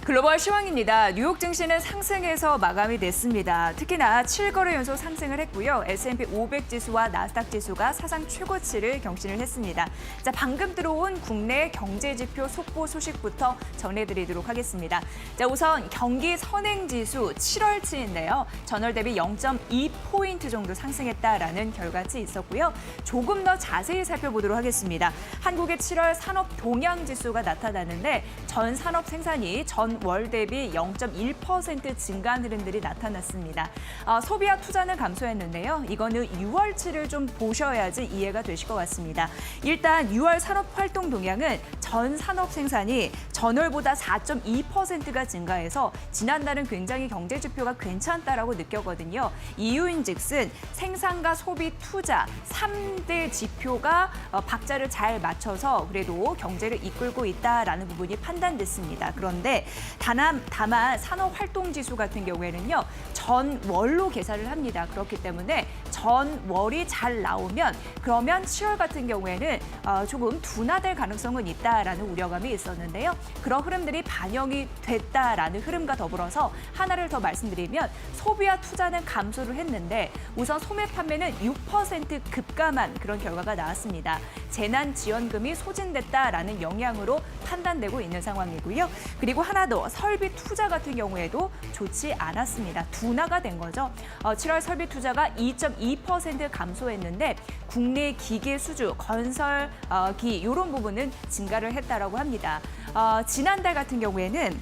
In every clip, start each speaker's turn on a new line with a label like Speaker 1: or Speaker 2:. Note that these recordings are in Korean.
Speaker 1: 글로벌 시황입니다. 뉴욕 증시는 상승해서 마감이 됐습니다. 특히나 7거래 연속 상승을 했고요. S&P 500 지수와 나스닥 지수가 사상 최고치를 경신을 했습니다. 자, 방금 들어온 국내 경제 지표 속보 소식부터 전해드리도록 하겠습니다. 자, 우선 경기 선행 지수 7월치인데요. 전월 대비 0.2포인트 정도 상승했다라는 결과치 있었고요. 조금 더 자세히 살펴보도록 하겠습니다. 한국의 7월 산업 동향 지수가 나타났는데 전 산업 생산이 전월 대비 0.1% 증가한 흐름들이 나타났습니다. 소비와 투자는 감소했는데요. 이거는 6월치를 좀 보셔야지 이해가 되실 것 같습니다. 일단 6월 산업 활동 동향은 전 산업 생산이 전월보다 4.2%가 증가해서 지난달은 굉장히 경제 지표가 괜찮다라고 느꼈거든요. 이유인즉슨 생산과 소비, 투자 3대 지표가 박자를 잘 맞춰서 그래도 경제를 이끌고 있다라는 부분이 판단됐습니다. 그런데 다만 산업활동지수 같은 경우에는요. 전월로 계산을 합니다. 그렇기 때문에 전월이 잘 나오면 그러면 7월 같은 경우에는 조금 둔화될 가능성은 있다라는 우려감이 있었는데요. 그런 흐름들이 반영이 됐다라는 흐름과 더불어서 하나를 더 말씀드리면 소비와 투자는 감소를 했는데 우선 소매 판매는 6% 급감한 그런 결과가 나왔습니다. 재난지원금이 소진됐다라는 영향으로 판단되고 있는 상황이고요. 그리고 하나 더 설비 투자 같은 경우에도 좋지 않았습니다. 둔화가 된 거죠. 7월 설비 투자가 2.2% 감소했는데 국내 기계 수주, 건설기 이런 부분은 증가를 했다라고 합니다. 지난달 같은 경우에는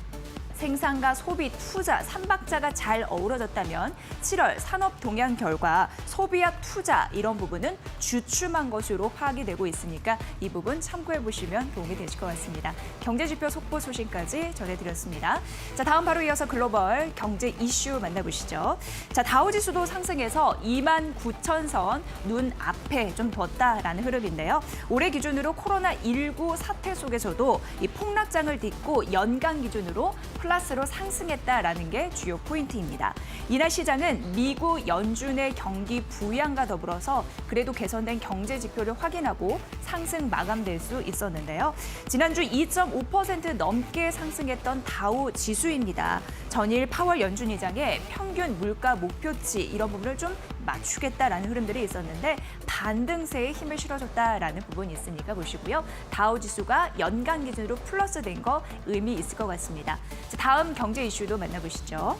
Speaker 1: 생산과 소비, 투자, 3박자가 잘 어우러졌다면 7월 산업 동향 결과 소비와 투자 이런 부분은 주춤한 것으로 파악이 되고 있으니까 이 부분 참고해 보시면 도움이 되실 것 같습니다. 경제지표 속보 소식까지 전해드렸습니다. 자, 다음 바로 이어서 글로벌 경제 이슈 만나보시죠. 자, 다우지수도 상승해서 29,000선 눈 앞에 좀 뒀다라는 흐름인데요. 올해 기준으로 코로나19 사태 속에서도 이 폭락장을 딛고 연간 기준으로 플러스로 상승했다라는 게 주요 포인트입니다. 이날 시장은 미국 연준의 경기 부양과 더불어서 그래도 개선된 경제 지표를 확인하고 상승 마감될 수 있었는데요. 지난주 2.5% 넘게 상승했던 다우 지수입니다. 전일 파월 연준 의장의 평균 물가 목표치 이런 부분을 좀 맞추겠다라는 흐름들이 있었는데 반등세에 힘을 실어줬다라는 부분이 있으니까 보시고요. 다우 지수가 연간 기준으로 플러스 된 거 의미 있을 것 같습니다. 자, 다음 경제 이슈도 만나보시죠.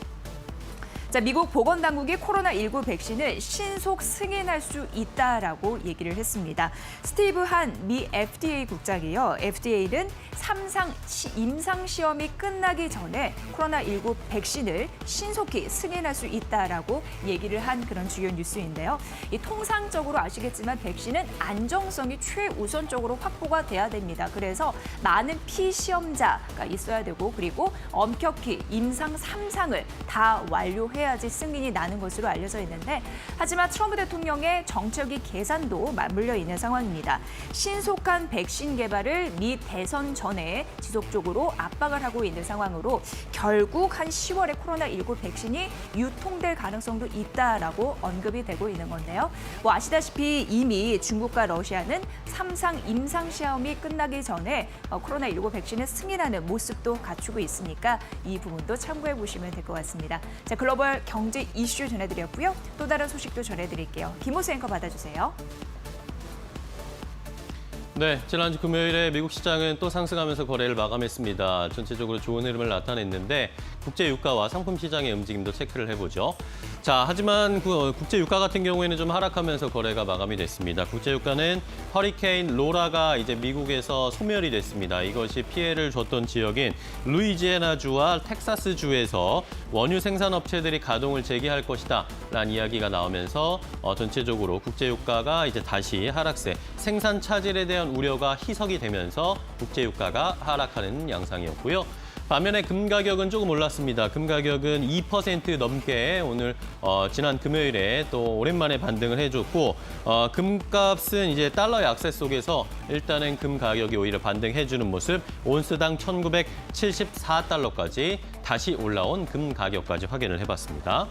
Speaker 1: 자, 미국 보건당국이 코로나19 백신을 신속 승인할 수 있다라고 얘기를 했습니다. 스티브 한 미 FDA 국장이요. FDA는 임상 시험이 끝나기 전에 코로나19 백신을 신속히 승인할 수 있다라고 얘기를 한 그런 주요 뉴스인데요. 이 통상적으로 아시겠지만 백신은 안정성이 최우선적으로 확보가 돼야 됩니다. 그래서 많은 피시험자가 있어야 되고 그리고 엄격히 임상 3상을 다 완료해야지 승인이 나는 것으로 알려져 있는데 하지만 트럼프 대통령의 정책이 계산도 맞물려 있는 상황입니다. 신속한 백신 개발을 미 대선 전에 지속적으로 압박을 하고 있는 상황으로 결국 한 10월에 코로나19 백신이 유통될 가능성도 있다라고 언급이 되고 있는 건데요. 뭐 아시다시피 이미 중국과 러시아는 3상 임상 시험이 끝나기 전에 코로나19 백신을 승인하는 모습도 갖추고 있으니까 이 부분도 참고해 보시면 될 것 같습니다. 자, 글로벌 경제 이슈 전해드렸고요. 또 다른 소식도 전해드릴게요. 김호수 앵커 받아주세요.
Speaker 2: 네, 지난주 금요일에 미국 시장은 또 상승하면서 거래를 마감했습니다. 전체적으로 좋은 흐름을 나타냈는데 국제 유가와 상품 시장의 움직임도 체크를 해보죠. 자, 하지만 국제 유가 같은 경우에는 좀 하락하면서 거래가 마감이 됐습니다. 국제 유가는 허리케인 로라가 이제 미국에서 소멸이 됐습니다. 이것이 피해를 줬던 지역인 루이지애나주와 텍사스주에서 원유 생산업체들이 가동을 재개할 것이다 라는 이야기가 나오면서 전체적으로 국제 유가가 이제 다시 하락세, 생산 차질에 대한 우려가 희석이 되면서 국제 유가가 하락하는 양상이었고요. 반면에 금 가격은 조금 올랐습니다. 금 가격은 2% 넘게 오늘 지난 금요일에 또 오랜만에 반등을 해줬고 금값은 이제 달러 약세 속에서 일단은 금 가격이 오히려 반등해주는 모습, 온스당 1,974달러까지 다시 올라온 금 가격까지 확인을 해봤습니다.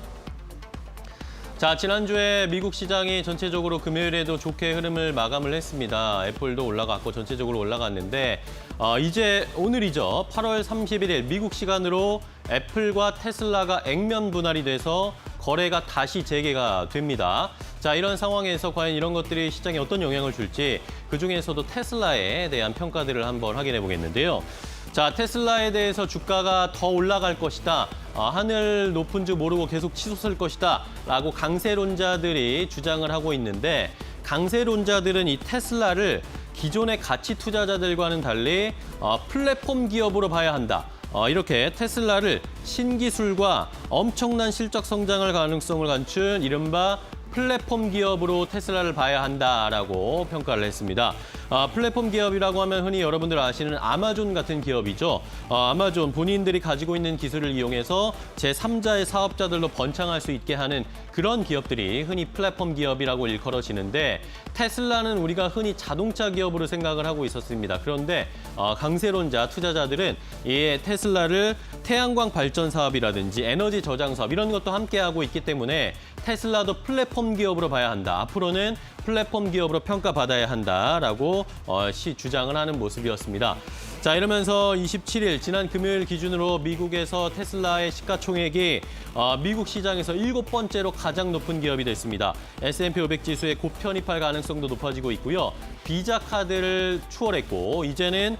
Speaker 2: 자, 지난주에 미국 시장이 전체적으로 금요일에도 좋게 흐름을 마감을 했습니다. 애플도 올라갔고 전체적으로 올라갔는데 이제 오늘이죠. 8월 31일 미국 시간으로 애플과 테슬라가 액면 분할이 돼서 거래가 다시 재개가 됩니다. 자, 이런 상황에서 과연 이런 것들이 시장에 어떤 영향을 줄지 그중에서도 테슬라에 대한 평가들을 한번 확인해 보겠는데요. 자, 테슬라에 대해서 주가가 더 올라갈 것이다. 하늘 높은 줄 모르고 계속 치솟을 것이다. 라고 강세론자들이 주장을 하고 있는데 강세론자들은 이 테슬라를 기존의 가치 투자자들과는 달리 플랫폼 기업으로 봐야 한다. 이렇게 테슬라를 신기술과 엄청난 실적 성장을 가능성을 갖춘 이른바 플랫폼 기업으로 테슬라를 봐야 한다라고 평가를 했습니다. 플랫폼 기업이라고 하면 흔히 여러분들 아시는 아마존 같은 기업이죠. 아마존 본인들이 가지고 있는 기술을 이용해서 제3자의 사업자들로 번창할 수 있게 하는 그런 기업들이 흔히 플랫폼 기업이라고 일컬어지는데 테슬라는 우리가 흔히 자동차 기업으로 생각을 하고 있었습니다. 그런데 강세론자 투자자들은 이 테슬라를 태양광 발전 사업이라든지 에너지 저장 사업 이런 것도 함께하고 있기 때문에 테슬라도 플랫폼 기업으로 봐야 한다. 앞으로는 플랫폼 기업으로 평가받아야 한다라고 주장을 하는 모습이었습니다. 자, 이러면서 27일 지난 금요일 기준으로 미국에서 테슬라의 시가총액이 미국 시장에서 7번째로 가장 높은 기업이 됐습니다. S&P 500 지수에 고편입할 가능성도 높아지고 있고요. 비자 카드를 추월했고 이제는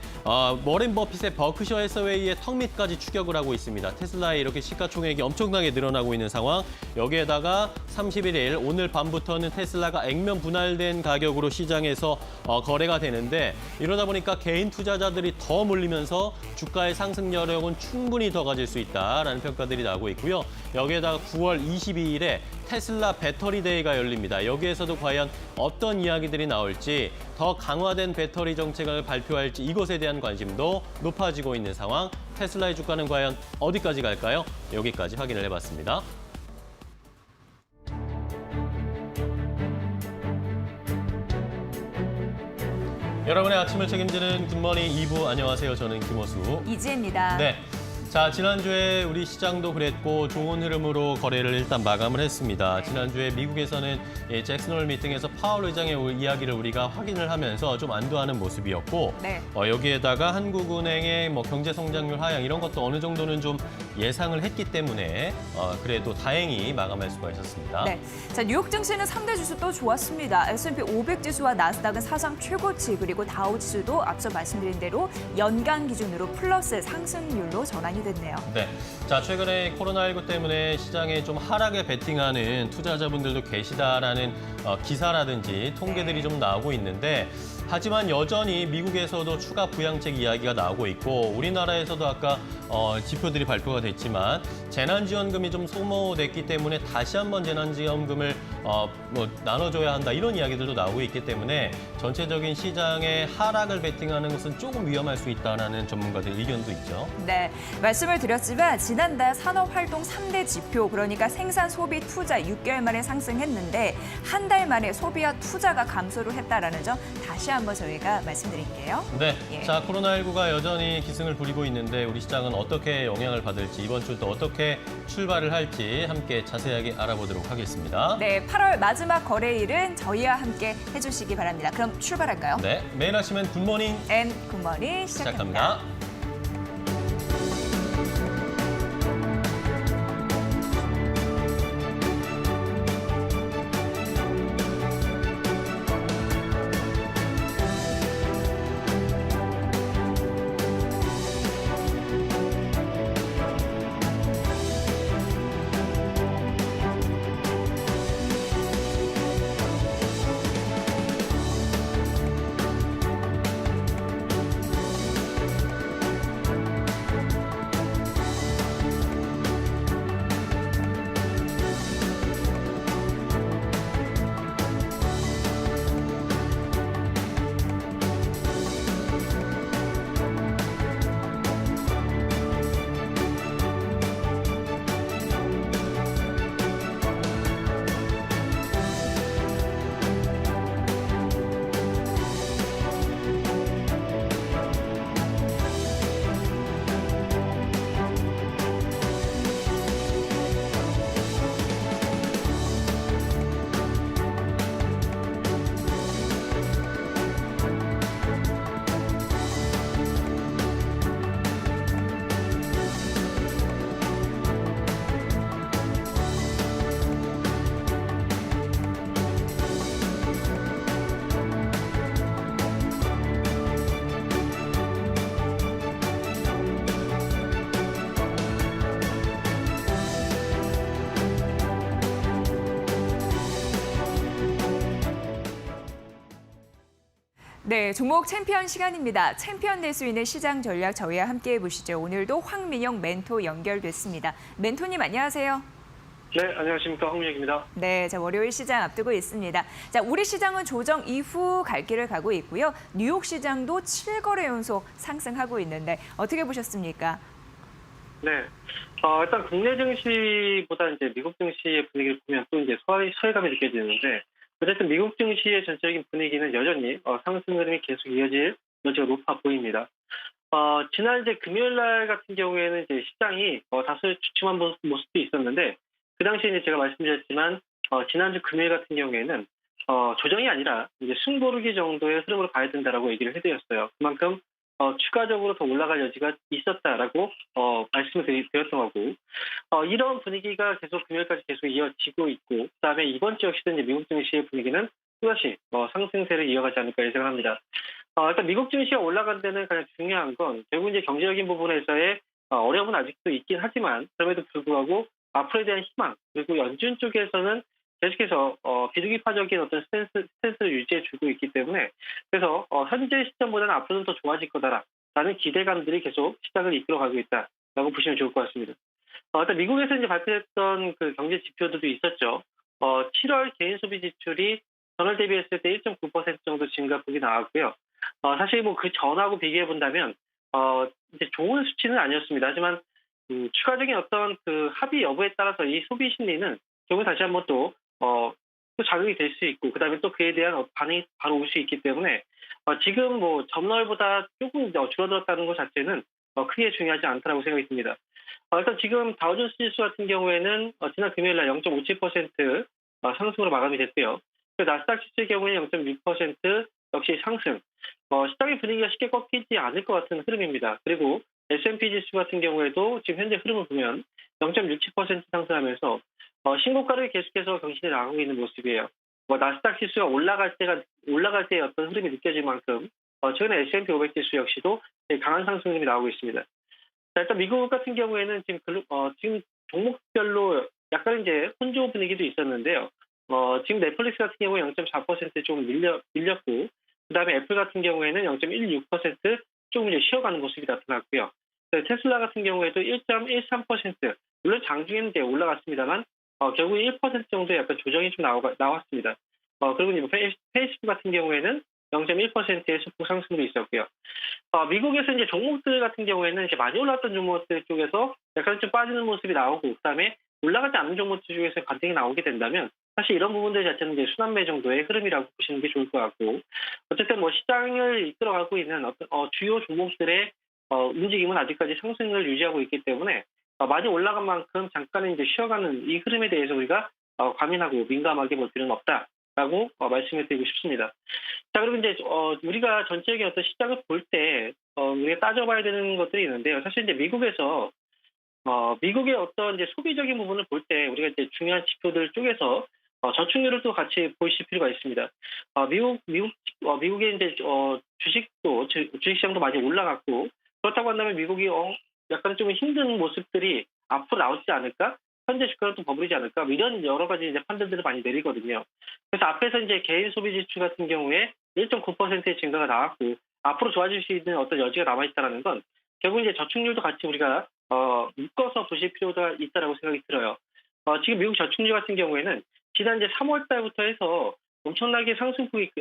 Speaker 2: 워렌 버핏의 버크셔 해서웨이의 턱밑까지 추격을 하고 있습니다. 테슬라의 이렇게 시가총액이 엄청나게 늘어나고 있는 상황. 여기에다가 31일 오늘 밤부터는 테슬라가 액면 분할된 가격으로 시장에서 거래가 되는데 이러다 보니까 개인 투자자들이 더 몰리면서 주가의 상승 여력은 충분히 더 가질 수 있다라는 평가들이 나오고 있고요. 여기에다가 9월 22일에 테슬라 배터리 데이가 열립니다. 여기에서도 과연 어떤 이야기들이 나올지 더 강화된 배터리 정책을 발표할지 이것에 대한 관심도 높아지고 있는 상황. 테슬라의 주가는 과연 어디까지 갈까요? 여기까지 확인을 해봤습니다. 여러분의 아침을 책임지는 굿모닝 2부 안녕하세요. 저는 김호수
Speaker 1: 이지혜입니다.
Speaker 2: 네. 자, 지난주에 우리 시장도 그랬고 좋은 흐름으로 거래를 일단 마감을 했습니다. 지난주에 미국에서는 잭슨홀 미팅에서 파월 의장의 이야기를 우리가 확인을 하면서 좀 안도하는 모습이었고
Speaker 1: 네.
Speaker 2: 여기에다가 한국은행의 경제 성장률 하향 이런 것도 어느 정도는 좀 예상을 했기 때문에 그래도 다행히 마감할 수가 있었습니다.
Speaker 1: 네. 자, 뉴욕 증시는 3대 지수 또 좋았습니다. S&P 500 지수와 나스닥은 사상 최고치 그리고 다우 지수도 앞서 말씀드린 대로 연간 기준으로 플러스 상승률로 전환이 됐네요.
Speaker 2: 네. 자, 최근에 코로나19 때문에 시장에 좀 하락에 베팅하는 투자자분들도 계시다라는 기사라든지 통계들이 좀 나오고 있는데 하지만 여전히 미국에서도 추가 부양책 이야기가 나오고 있고 우리나라에서도 아까 지표들이 발표가 됐지만 재난지원금이 좀 소모됐기 때문에 다시 한번 재난지원금을 나눠줘야 한다 이런 이야기들도 나오고 있기 때문에 전체적인 시장에 하락을 베팅하는 것은 조금 위험할 수 있다는 전문가들 의견도 있죠.
Speaker 1: 네, 말씀을 드렸지만 지난달 산업활동 3대 지표 그러니까 생산, 소비, 투자 6개월 만에 상승했는데 한 달 만에 소비와 투자가 감소를 했다라는 점 다시 한번 저희가 말씀드릴게요.
Speaker 2: 네,
Speaker 1: 예.
Speaker 2: 자 코로나19가 여전히 기승을 부리고 있는데 우리 시장은 어떻게 영향을 받을지 이번 주 또 어떻게 출발을 할지 함께 자세하게 알아보도록 하겠습니다.
Speaker 1: 네, 8월 마지막 거래일은 저희와 함께 해주시기 바랍니다. 그럼 출발할까요?
Speaker 2: 네, 매일 아침엔 굿모닝
Speaker 1: 앤 굿모닝 시작합니다.
Speaker 2: 시작합니다.
Speaker 1: 네, 종목 챔피언 시간입니다. 챔피언 될 수 있는 시장 전략 저희와 함께 해보시죠. 오늘도 황민영 멘토 연결됐습니다. 멘토님 안녕하세요.
Speaker 3: 네, 안녕하십니까. 황민혁입니다.
Speaker 1: 네, 자 월요일 시장 앞두고 있습니다. 자, 우리 시장은 조정 이후 갈 길을 가고 있고요. 뉴욕 시장도 7거래 연속 상승하고 있는데 어떻게 보셨습니까?
Speaker 3: 네. 일단 국내 증시보다 이제 미국 증시의 분위기를 보면 또 이제 소외감이 느껴지는데, 어쨌든 미국 증시의 전체적인 분위기는 여전히 상승 흐름이 계속 이어질 여지가 높아 보입니다. 지난 이제 금요일 날 같은 경우에는 이제 시장이 다소 주춤한 모습도 있었는데, 그 당시에 이제 제가 말씀드렸지만, 지난주 금요일 같은 경우에는 조정이 아니라 이제 숨고르기 정도의 흐름으로 가야 된다라고 얘기를 해드렸어요. 그만큼 추가적으로 더 올라갈 여지가 있었다라고 말씀을 드렸던 거고, 이런 분위기가 계속 금요일까지 계속 이어지고 있고, 그다음에 이번 주 역시도 이제 미국 증시의 분위기는 또다시 상승세를 이어가지 않을까 예상합니다. 일단 미국 증시가 올라간 데는 가장 중요한 건 결국 이제 경제적인 부분에서의 어려움은 아직도 있긴 하지만, 그럼에도 불구하고 앞으로에 대한 희망, 그리고 연준 쪽에서는 계속해서 비둘기파적인 어떤 스탠스를 유지해주고 있기 때문에, 그래서 현재 시점보다는 앞으로는 더 좋아질 거다라는 기대감들이 계속 시장을 이끌어가고 있다라고 보시면 좋을 것 같습니다. 일단 미국에서 이제 발표했던 그 경제 지표들도 있었죠. 7월 개인 소비 지출이 전월 대비했을 때 1.9% 정도 증가폭이 나왔고요. 사실 뭐 그 전하고 비교해 본다면 이제 좋은 수치는 아니었습니다. 하지만 추가적인 어떤 그 합의 여부에 따라서 이 소비 심리는 결국 다시 한번 또 자극이 될 수 있고, 그다음에 또 그에 대한 반응이 바로 올 수 있기 때문에 지금 뭐 전월보다 조금 줄어들었다는 것 자체는 크게 중요하지 않다라고 생각이 듭니다. 일단 지금 다우존스 지수 같은 경우에는 지난 금요일 날 0.57% 상승으로 마감이 됐고요. 나스닥 지수의 경우에는 0.6% 역시 상승. 시장의 분위기가 쉽게 꺾이지 않을 것 같은 흐름입니다. 그리고 S&P 지수 같은 경우에도 지금 현재 흐름을 보면 0.67% 상승하면서 신고가를 계속해서 경신해 나가고 있는 모습이에요. 나스닥 지수가 올라갈 때의 어떤 흐름이 느껴질 만큼 최근에 S&P 500 지수 역시도 강한 상승 흐름이 나오고 있습니다. 자, 일단 미국 같은 경우에는 지금 종목별로 약간 이제 혼조 분위기도 있었는데요. 지금 넷플릭스 같은 경우에 0.4% 조금 밀렸고, 그다음에 애플 같은 경우에는 0.16% 조금 이제 쉬어가는 모습이 나타났고요. 테슬라 같은 경우에도 1.13%, 물론 장중에는 이제 올라갔습니다만 결국 1% 정도의 약간 조정이 좀 나왔습니다. 그리고 이제 페이스북 같은 경우에는 0.1%의 소폭 상승도 있었고요. 미국에서 이제 종목들 같은 경우에는 이제 많이 올랐던 종목들 쪽에서 약간 좀 빠지는 모습이 나오고, 그다음에 올라가지 않는 종목들 중에서 반등이 나오게 된다면 사실 이런 부분들 자체는 이제 순환매 정도의 흐름이라고 보시는 게 좋을 것 같고, 어쨌든 뭐 시장을 이끌어가고 있는 어떤 주요 종목들의 움직임은 아직까지 상승을 유지하고 있기 때문에 많이 올라간 만큼 잠깐은 이제 쉬어가는 이 흐름에 대해서 우리가 과민하고 민감하게 볼 필요는 없다라고 말씀을 드리고 싶습니다. 자, 그리고 이제 우리가 전체적인 어떤 시장을 볼 때 우리가 따져봐야 되는 것들이 있는데요. 사실 이제 미국에서 미국의 어떤 이제 소비적인 부분을 볼 때 우리가 이제 중요한 지표들 쪽에서 저축률을 또 같이 보실 필요가 있습니다. 미국의 이제 주식시장도 많이 올라갔고, 그렇다고 한다면 미국이 약간 좀 힘든 모습들이 앞으로 나오지 않을까? 현재 주가는 또 버무리지 않을까? 이런 여러 가지 이제 판단들을 많이 내리거든요. 그래서 앞에서 이제 개인 소비 지출 같은 경우에 1.9%의 증가가 나왔고, 앞으로 좋아질 수 있는 어떤 여지가 남아 있다는 건 결국 이제 저축률도 같이 우리가 묶어서 보실 필요가 있다라고 생각이 들어요. 지금 미국 저축률 같은 경우에는 지난 이제 3월 달부터 해서 엄청나게 상승폭이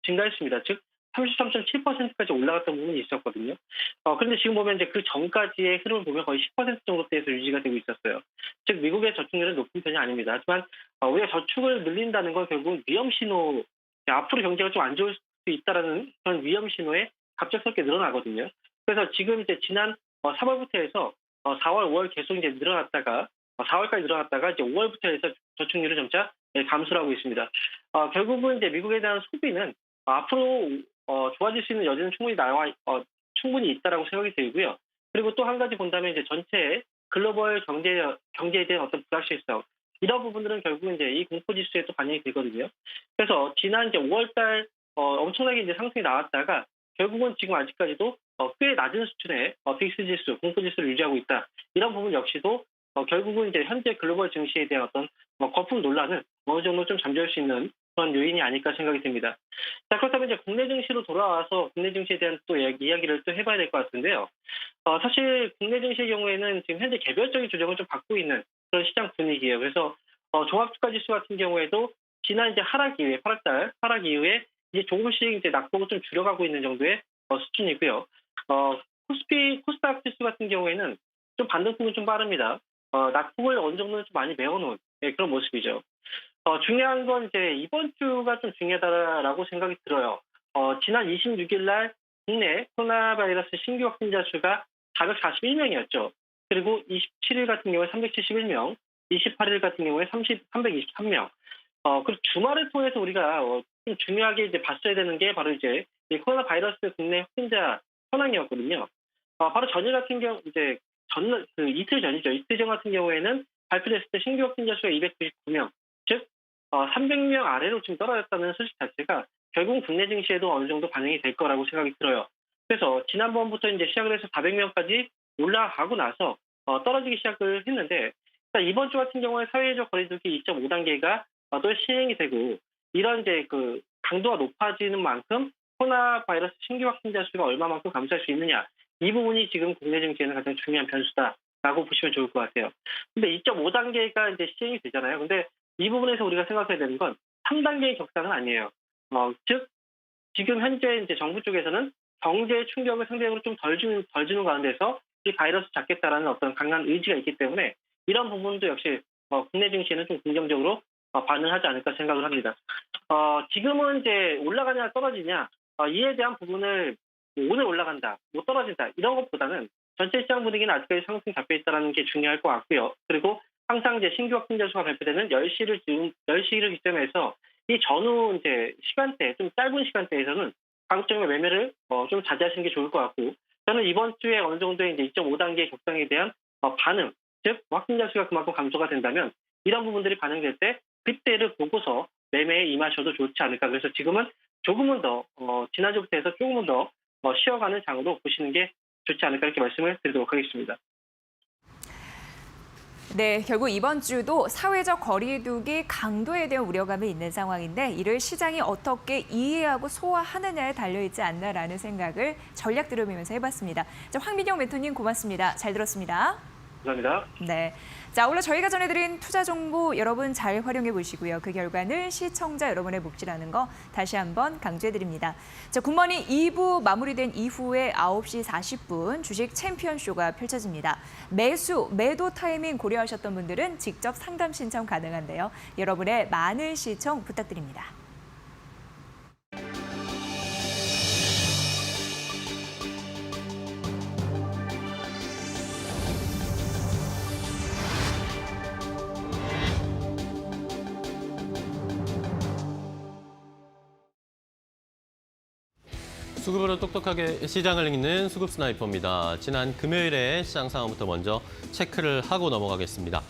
Speaker 3: 증가했습니다. 즉 33.7%까지 올라갔던 부분이 있었거든요. 그런데 지금 보면 이제 그 전까지의 흐름을 보면 거의 10% 정도대에서 유지가 되고 있었어요. 즉 미국의 저축률은 높은 편이 아닙니다. 하지만 우리가 저축을 늘린다는 건 결국 위험 신호, 앞으로 경제가 좀 안 좋을 수 있다라는 그런 위험 신호에 갑작스럽게 늘어나거든요. 그래서 지금 이제 지난 3월부터 해서 4월, 5월 계속 이제 늘어났다가 4월까지 늘어났다가 이제 5월부터 해서 저축률을 점차 감소를 하고 있습니다. 결국은 이제 미국에 대한 소비는 앞으로 좋아질 수 있는 여지는 충분히 있다라고 생각이 들고요. 그리고 또 한 가지 본다면 이제 전체 글로벌 경제에 대한 어떤 불확실성, 이런 부분들은 결국은 이제 이 공포 지수에 또 반영이 되거든요. 그래서 지난 이제 5월달 엄청나게 이제 상승이 나왔다가 결국은 지금 아직까지도 꽤 낮은 수준의 빅스 지수, 공포 지수를 유지하고 있다. 이런 부분 역시도 결국은 이제 현재 글로벌 증시에 대한 어떤 거품 논란을 어느 정도 좀 잠재울 수 있는 그런 요인이 아닐까 생각이 듭니다. 자, 그렇다면 이제 국내 증시로 돌아와서 국내 증시에 대한 또 이야기를 또 해봐야 될 것 같은데요. 사실 국내 증시의 경우에는 지금 현재 개별적인 조정을 좀 받고 있는 그런 시장 분위기예요. 그래서 종합주가 지수 같은 경우에도 지난 이제 하락 이후에 8월달 하락 이후에 이제 조금씩 이제 낙폭을 좀 줄여가고 있는 정도의 수준이고요. 코스닥 지수 같은 경우에는 좀 반등폭은 좀 빠릅니다. 낙폭을 어느 정도는 좀 많이 메워놓은 그런 모습이죠. 중요한 건 이제 이번 주가 좀 중요하다라고 생각이 들어요. 지난 26일 날 국내 코로나 바이러스 신규 확진자 수가 441명이었죠. 그리고 27일 같은 경우에 371명, 28일 같은 경우에 323명. 그리고 주말을 통해서 우리가 좀 중요하게 이제 봤어야 되는 게 바로 이제 이 코로나 바이러스 국내 확진자 현황이었거든요. 바로 전일 같은 경우 이제 이틀 전이죠. 이틀 전 같은 경우에는 발표됐을 때 신규 확진자 수가 299명, 즉 300명 아래로 지금 떨어졌다는 소식 자체가 결국 국내 증시에도 어느 정도 반영이 될 거라고 생각이 들어요. 그래서 지난번부터 이제 시작을 해서 400명까지 올라가고 나서 떨어지기 시작을 했는데 이번 주 같은 경우에 사회적 거리두기 2.5단계가 또 시행이 되고 이런 이제 그 강도가 높아지는 만큼 코로나 바이러스 신규 확진자 수가 얼마만큼 감소할 수 있느냐 이 부분이 지금 국내 증시에는 가장 중요한 변수다라고 보시면 좋을 것 같아요. 근데 2.5단계가 이제 시행이 되잖아요. 근데 이 부분에서 우리가 생각해야 되는 건 3단계의 격상은 아니에요. 즉 지금 현재 이제 정부 쪽에서는 경제 충격을 상대적으로 좀 덜 주는 가운데서 이 바이러스 잡겠다라는 어떤 강한 의지가 있기 때문에 이런 부분도 역시 국내 증시에는 좀 긍정적으로 반응하지 않을까 생각을 합니다. 지금은 이제 올라가냐 떨어지냐 이에 대한 부분을 오늘 올라간다, 못 떨어진다 이런 것보다는 전체 시장 분위기는 아직까지 상승 잡혀 있다는 게 중요할 것 같고요. 그리고 항상 이제 신규 확진자 수가 발표되는 10시를 기점해서 이 전후 이제 시간대, 좀 짧은 시간대에서는 가급적이면 매매를 좀 자제하시는 게 좋을 것 같고, 저는 이번 주에 어느 정도의 이제 2.5단계 격상에 대한 반응, 즉 확진자 수가 그만큼 감소가 된다면 이런 부분들이 반영될 때 그때를 보고서 매매에 임하셔도 좋지 않을까. 그래서 지금은 조금은 더 지난주부터 해서 조금은 더 쉬어가는 장으로 보시는 게 좋지 않을까 이렇게 말씀을 드리도록 하겠습니다.
Speaker 1: 네, 결국 이번 주도 사회적 거리두기 강도에 대한 우려감이 있는 상황인데 이를 시장이 어떻게 이해하고 소화하느냐에 달려있지 않나라는 생각을 전략 들으면서 해봤습니다. 자, 황민영 멘토님 고맙습니다. 잘 들었습니다.
Speaker 3: 감사합니다.
Speaker 1: 네. 자, 오늘 저희가 전해드린 투자 정보 여러분 잘 활용해 보시고요. 그 결과는 시청자 여러분의 몫이라는 거 다시 한번 강조해드립니다. 자, 굿모닝 2부 마무리된 이후에 9시 40분 주식 챔피언쇼가 펼쳐집니다. 매도 타이밍 고려하셨던 분들은 직접 상담 신청 가능한데요. 여러분의 많은 시청 부탁드립니다.
Speaker 2: 수급으로 똑똑하게 시장을 읽는 수급 스나이퍼입니다. 지난 금요일에 시장 상황부터 먼저 체크를 하고 넘어가겠습니다.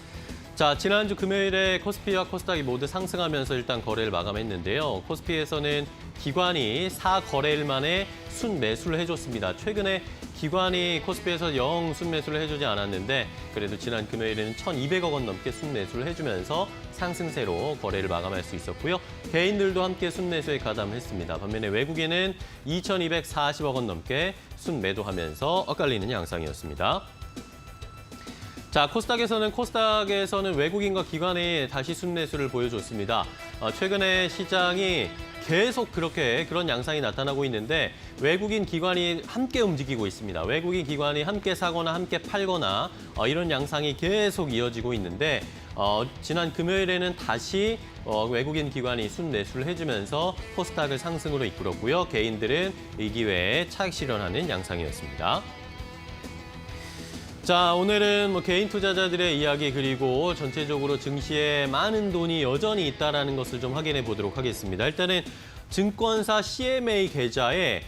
Speaker 2: 자, 지난주 금요일에 코스피와 코스닥이 모두 상승하면서 일단 거래를 마감했는데요. 코스피에서는 기관이 4거래일 만에 순매수를 해줬습니다. 최근에 기관이 코스피에서 영 순매수를 해주지 않았는데 그래도 지난 금요일에는 1,200억 원 넘게 순매수를 해주면서 상승세로 거래를 마감할 수 있었고요. 개인들도 함께 순매수에 가담했습니다. 반면에 외국인은 2,240억 원 넘게 순매도하면서 엇갈리는 양상이었습니다. 자, 코스닥에서는 외국인과 기관이 다시 순매수를 보여줬습니다. 최근에 시장이 계속 그런 양상이 나타나고 있는데 외국인 기관이 함께 움직이고 있습니다. 외국인 기관이 함께 사거나 함께 팔거나 이런 양상이 계속 이어지고 있는데 지난 금요일에는 다시 외국인 기관이 순매수를 해주면서 코스닥을 상승으로 이끌었고요. 개인들은 이 기회에 차익 실현하는 양상이었습니다. 자, 오늘은 개인 투자자들의 이야기 그리고 전체적으로 증시에 많은 돈이 여전히 있다는 것을 좀 확인해 보도록 하겠습니다. 일단은 증권사 CMA 계좌에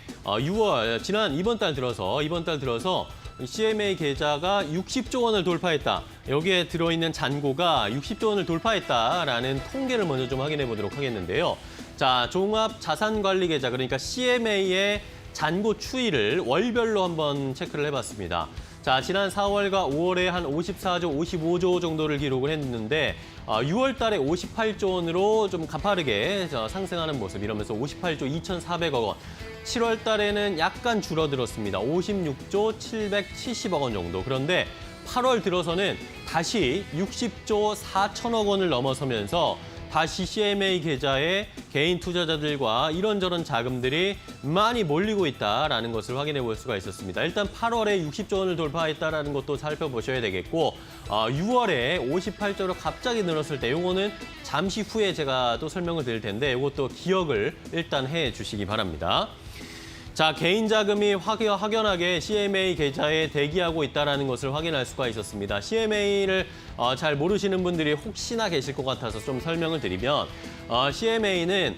Speaker 2: 이번 달 들어서 CMA 계좌가 60조 원을 돌파했다. 여기에 들어있는 잔고가 60조 원을 돌파했다라는 통계를 먼저 좀 확인해 보도록 하겠는데요. 자, 종합 자산관리 계좌, 그러니까 CMA의 잔고 추이를 월별로 한번 체크를 해봤습니다. 자, 지난 4월과 5월에 한 54조, 55조 정도를 기록을 했는데 6월 달에 58조 원으로 좀 가파르게 상승하는 모습, 이러면서 58조 2,400억 원. 7월 달에는 약간 줄어들었습니다. 56조 770억 원 정도. 그런데 8월 들어서는 다시 60조 4천억 원을 넘어서면서 다시 CMA 계좌에 개인 투자자들과 이런저런 자금들이 많이 몰리고 있다라는 것을 확인해 볼 수가 있었습니다. 일단 8월에 60조 원을 돌파했다라는 것도 살펴보셔야 되겠고 6월에 58조로 갑자기 늘었을 때 이거는 잠시 후에 제가 또 설명을 드릴 텐데 이것도 기억을 일단 해 주시기 바랍니다. 자, 개인 자금이 확연하게 CMA 계좌에 대기하고 있다는 것을 확인할 수가 있었습니다. CMA를 잘 모르시는 분들이 혹시나 계실 것 같아서 좀 설명을 드리면 CMA는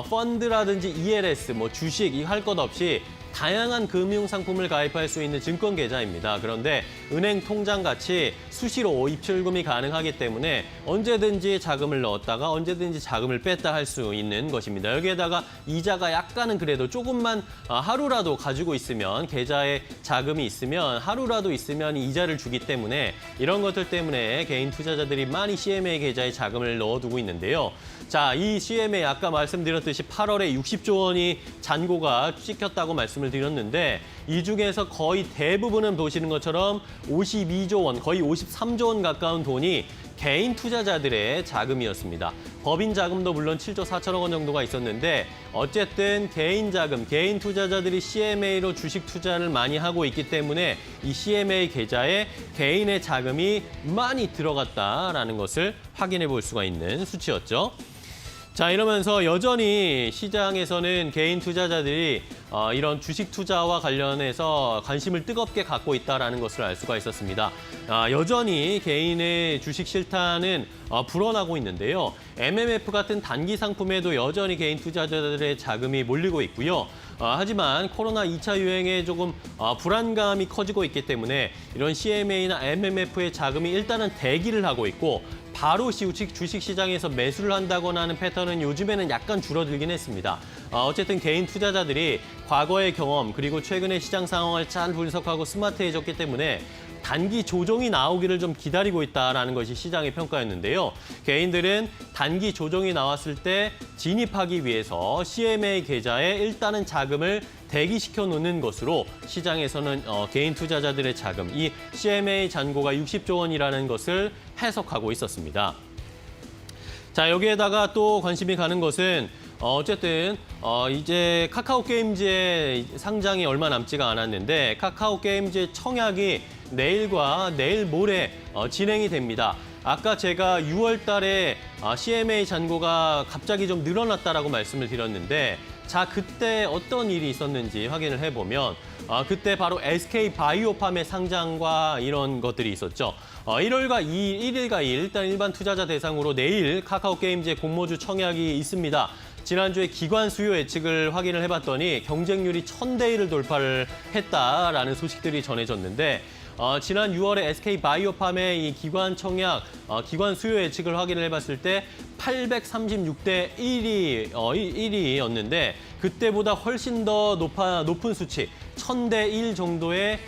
Speaker 2: 펀드라든지 ELS, 주식 할 것 없이 다양한 금융 상품을 가입할 수 있는 증권 계좌입니다. 그런데 은행 통장 같이 수시로 입출금이 가능하기 때문에 언제든지 자금을 넣었다가 언제든지 자금을 뺐다 할 수 있는 것입니다. 여기에다가 이자가 약간은 그래도 조금만 하루라도 가지고 있으면, 계좌에 자금이 있으면 하루라도 있으면 이자를 주기 때문에 이런 것들 때문에 개인 투자자들이 많이 CMA 계좌에 자금을 넣어두고 있는데요. 자, 이 CMA 아까 말씀드렸듯이 8월에 60조 원이 잔고가 찍혔다고 말씀을 드렸는데 이 중에서 거의 대부분은 보시는 것처럼 52조 원, 거의 53조 원 가까운 돈이 개인 투자자들의 자금이었습니다. 법인 자금도 물론 7조 4천억 원 정도가 있었는데 어쨌든 개인 자금, 개인 투자자들이 CMA로 주식 투자를 많이 하고 있기 때문에 이 CMA 계좌에 개인의 자금이 많이 들어갔다라는 것을 확인해 볼 수가 있는 수치였죠. 자, 이러면서 여전히 시장에서는 개인 투자자들이 이런 주식 투자와 관련해서 관심을 뜨겁게 갖고 있다는 것을 알 수가 있었습니다. 여전히 개인의 주식 실타는 불어나고 있는데요. MMF 같은 단기 상품에도 여전히 개인 투자자들의 자금이 몰리고 있고요. 하지만 코로나 2차 유행에 조금 불안감이 커지고 있기 때문에 이런 CMA나 MMF의 자금이 일단은 대기를 하고 있고 바로 주식 시장에서 매수를 한다거나 하는 패턴은 요즘에는 약간 줄어들긴 했습니다. 어쨌든 개인 투자자들이 과거의 경험 그리고 최근의 시장 상황을 잘 분석하고 스마트해졌기 때문에 단기 조정이 나오기를 좀 기다리고 있다는 것이 시장의 평가였는데요. 개인들은 단기 조정이 나왔을 때 진입하기 위해서 CMA 계좌에 일단은 자금을 대기시켜 놓는 것으로 시장에서는 개인 투자자들의 자금, 이 CMA 잔고가 60조 원이라는 것을 해석하고 있었습니다. 자, 여기에다가 또 관심이 가는 것은 어쨌든 이제 카카오 게임즈의 상장이 얼마 남지가 않았는데 카카오 게임즈의 청약이 내일과 내일 모레 진행이 됩니다. 아까 제가 6월 달에 CMA 잔고가 갑자기 좀 늘어났다라고 말씀을 드렸는데 자, 그때 어떤 일이 있었는지 확인을 해보면 그때 바로 SK 바이오팜의 상장과 이런 것들이 있었죠. 1일과 2일, 일단 일반 투자자 대상으로 내일 카카오 게임즈의 공모주 청약이 있습니다. 지난주에 기관 수요 예측을 확인을 해봤더니 경쟁률이 1000대 1을 돌파를 했다라는 소식들이 전해졌는데 지난 6월에 SK 바이오팜의 이 기관 청약, 기관 수요 예측을 확인을 해봤을 때 836대 1이었는데 그때보다 훨씬 더 높은 수치, 1000대 1 정도의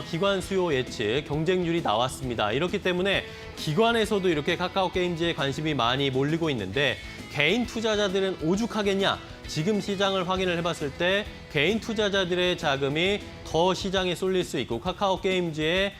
Speaker 2: 기관 수요 예측, 경쟁률이 나왔습니다. 이렇기 때문에 기관에서도 이렇게 카카오 게임즈에 관심이 많이 몰리고 있는데 개인 투자자들은 오죽하겠냐? 지금 시장을 확인을 해봤을 때 개인 투자자들의 자금이 더 시장에 쏠릴 수 있고 카카오 게임즈에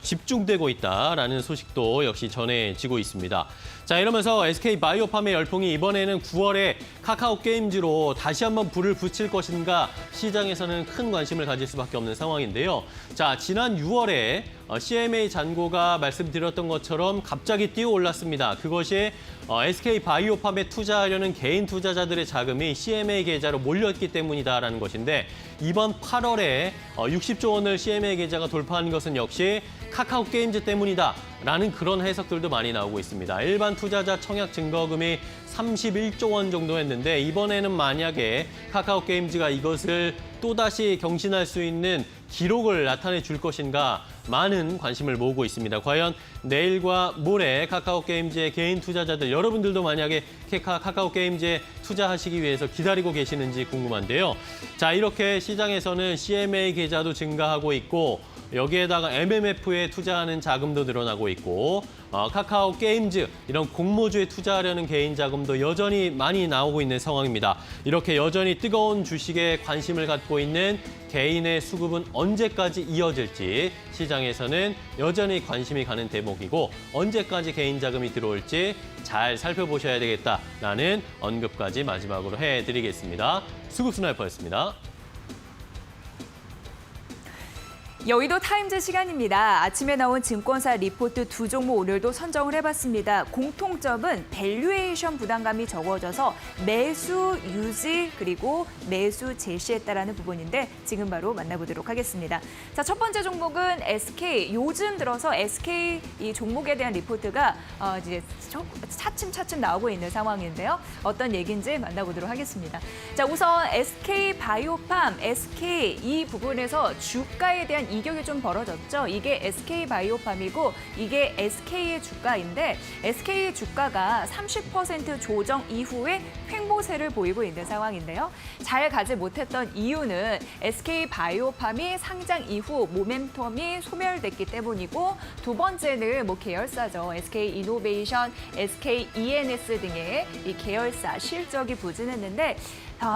Speaker 2: 집중되고 있다라는 소식도 역시 전해지고 있습니다. 자, 이러면서 SK 바이오팜의 열풍이 이번에는 9월에 카카오 게임즈로 다시 한번 불을 붙일 것인가 시장에서는 큰 관심을 가질 수밖에 없는 상황인데요. 자, 지난 6월에 CMA 잔고가 말씀드렸던 것처럼 갑자기 뛰어올랐습니다. 그것이 SK 바이오팜에 투자하려는 개인 투자자들의 자금이 CMA 계좌로 몰렸기 때문이다라는 것인데 이번 8월에 60조 원을 CMA 계좌가 돌파한 것은 역시 카카오 게임즈 때문이다라는 그런 해석들도 많이 나오고 있습니다. 일반 투자자 청약 증거금이 31조 원 정도 했는데 이번에는 만약에 카카오 게임즈가 이것을 또다시 경신할 수 있는 기록을 나타내 줄 것인가 많은 관심을 모으고 있습니다. 과연 내일과 모레 카카오 게임즈의 개인 투자자들 여러분들도 만약에 카카오 게임즈에 투자하시기 위해서 기다리고 계시는지 궁금한데요. 자, 이렇게 시장에서는 CMA 계좌도 증가하고 있고 여기에다가 MMF에 투자하는 자금도 늘어나고 있고 카카오 게임즈 이런 공모주에 투자하려는 개인 자금도 여전히 많이 나오고 있는 상황입니다. 이렇게 여전히 뜨거운 주식에 관심을 갖고 있는 개인의 수급은 언제까지 이어질지 시장에서는 여전히 관심이 가는 대목이고 언제까지 개인 자금이 들어올지 잘 살펴보셔야 되겠다라는 언급까지 마지막으로 해드리겠습니다. 수급 스나이퍼였습니다.
Speaker 1: 여의도 타임즈 시간입니다. 아침에 나온 증권사 리포트 두 종목 오늘도 선정을 해봤습니다. 공통점은 밸류에이션 부담감이 적어져서 매수 유지 그리고 매수 제시했다라는 부분인데 지금 바로 만나보도록 하겠습니다. 자, 첫 번째 종목은 SK. 요즘 들어서 SK 이 종목에 대한 리포트가 이제 차츰 나오고 있는 상황인데요. 어떤 얘기인지 만나보도록 하겠습니다. 자, 우선 SK 바이오팜, SK 이 부분에서 주가에 대한 이격이 좀 벌어졌죠. 이게 SK 바이오팜이고 이게 SK의 주가인데 SK의 주가가 30% 조정 이후에 횡보세를 보이고 있는 상황인데요. 잘 가지 못했던 이유는 SK 바이오팜이 상장 이후 모멘텀이 소멸됐기 때문이고 두 번째는 계열사죠. SK 이노베이션, SK ENS 등의 이 계열사 실적이 부진했는데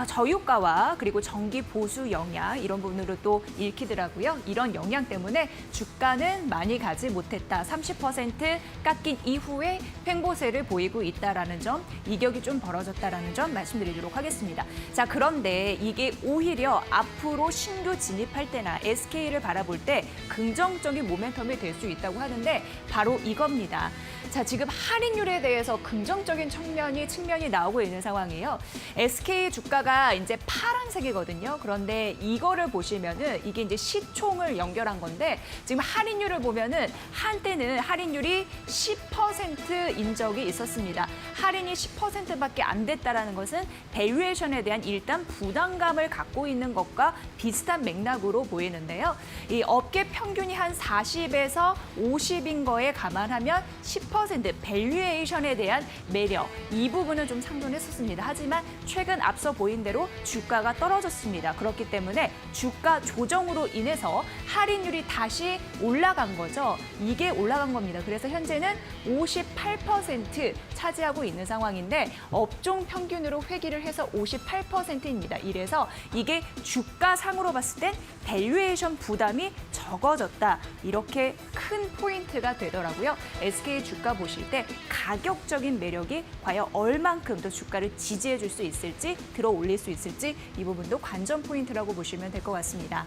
Speaker 1: 저유가와 그리고 정기 보수 영향 이런 부분으로 또 읽히더라고요. 이런 영향 때문에 주가는 많이 가지 못했다. 30% 깎인 이후에 횡보세를 보이고 있다라는 점, 이격이 좀 벌어졌다라는 점 말씀드리도록 하겠습니다. 자, 그런데 이게 오히려 앞으로 신규 진입할 때나 SK를 바라볼 때 긍정적인 모멘텀이 될 수 있다고 하는데 바로 이겁니다. 자, 지금 할인율에 대해서 긍정적인 측면이 나오고 있는 상황이에요. SK 주가가 이제 파란색이거든요. 그런데 이거를 보시면은 이게 이제 시총을 연결한 건데 지금 할인율을 보면은 한때는 할인율이 10%인 적이 있었습니다. 할인이 10%밖에 안 됐다라는 것은 밸류에이션에 대한 일단 부담감을 갖고 있는 것과 비슷한 맥락으로 보이는데요. 이 업계 평균이 한 40에서 50인 거에 감안하면 10% 밸류에이션에 대한 매력, 이 부분은 좀 상존했었습니다. 하지만 최근 앞서 보인 대로 주가가 떨어졌습니다. 그렇기 때문에 주가 조정으로 인해서 할인율이 다시 올라간 거죠. 이게 올라간 겁니다. 그래서 현재는 58% 차지하고 있는 상황인데 업종 평균으로 회귀를 해서 58%입니다. 이래서 이게 주가상으로 봤을 땐 밸류에이션 부담이 적어졌다. 이렇게 큰 포인트가 되더라고요. SK 주가 보실 때 가격적인 매력이 과연 얼만큼 더 주가를 지지해 줄 수 있을지, 들어 올릴 수 있을지 이 부분도 관전 포인트라고 보시면 될 것 같습니다.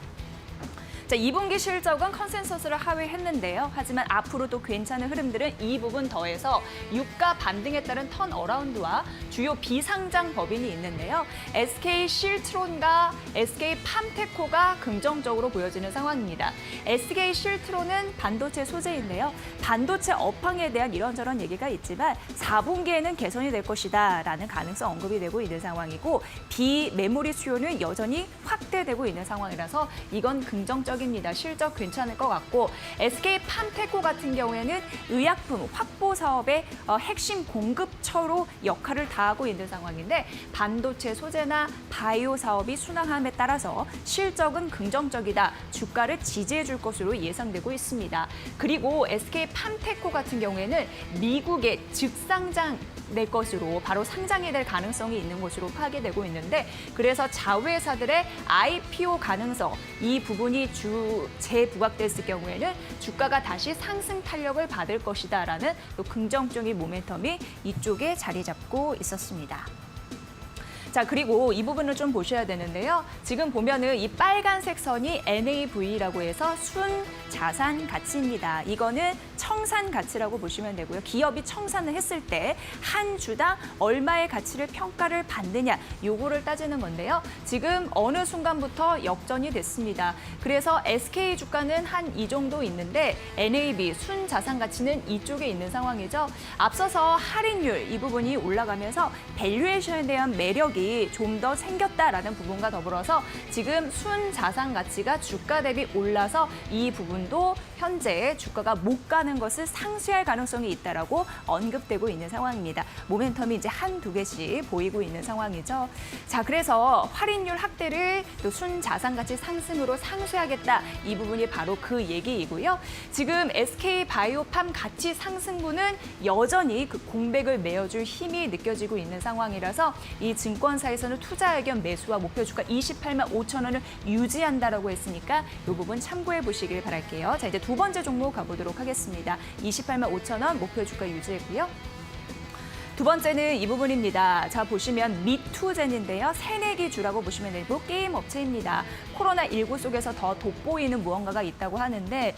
Speaker 1: 자, 2분기 실적은 컨센서스를 하회했는데요. 하지만 앞으로 또 괜찮은 흐름들은 이 부분 더해서 유가 반등에 따른 턴어라운드와 주요 비상장 법인이 있는데요. SK 실트론과 SK 팜테코가 긍정적으로 보여지는 상황입니다. SK 실트론은 반도체 소재인데요. 반도체 업황에 대한 이런저런 얘기가 있지만 4분기에는 개선이 될 것이다 라는 가능성 언급이 되고 있는 상황이고 비메모리 수요는 여전히 확대되고 있는 상황이라서 이건 긍정적 입니다. 실적 괜찮을 것 같고 SK 팜테코 같은 경우에는 의약품 확보 사업의 핵심 공급처로 역할을 다하고 있는 상황인데 반도체 소재나 바이오 사업이 순항함에 따라서 실적은 긍정적이다. 주가를 지지해 줄 것으로 예상되고 있습니다. 그리고 SK 팜테코 같은 경우에는 미국의 즉상장 낼 것으로 바로 상장이 될 가능성이 있는 것으로 파악되고 있는데 그래서 자회사들의 IPO 가능성 이 부분이 재부각됐을 경우에는 주가가 다시 상승 탄력을 받을 것이다라는 또 긍정적인 모멘텀이 이쪽에 자리 잡고 있었습니다. 자, 그리고 이 부분을 좀 보셔야 되는데요. 지금 보면은 이 빨간색 선이 NAV라고 해서 순자산 가치입니다. 이거는 청산 가치라고 보시면 되고요. 기업이 청산을 했을 때 한 주당 얼마의 가치를 평가를 받느냐, 요거를 따지는 건데요. 지금 어느 순간부터 역전이 됐습니다. 그래서 SK 주가는 한 이 정도 있는데 NAV 순자산 가치는 이쪽에 있는 상황이죠. 앞서서 할인율 이 부분이 올라가면서 밸류에이션에 대한 매력이 좀 더 생겼다라는 부분과 더불어서 지금 순자산 가치가 주가 대비 올라서 이 부분도 현재 주가가 못 가는 것을 상쇄할 가능성이 있다라고 언급되고 있는 상황입니다. 모멘텀이 이제 한두 개씩 보이고 있는 상황이죠. 자, 그래서 할인율 확대를 또 순자산 가치 상승으로 상쇄하겠다. 이 부분이 바로 그 얘기이고요. 지금 SK 바이오팜 가치 상승분은 여전히 그 공백을 메워줄 힘이 느껴지고 있는 상황이라서 이 증권사에서는 투자 의견 매수와 목표 주가 28만 5천 원을 유지한다라고 했으니까 이 부분 참고해 보시길 바랄게요. 자, 이제 두 번째 종목 가보도록 하겠습니다. 28만 5천 원 목표 주가 유지했고요. 두 번째는 이 부분입니다. 자, 보시면 미투젠인데요. 새내기 주라고 보시면 되고 게임 업체입니다. 코로나19 속에서 더 돋보이는 무언가가 있다고 하는데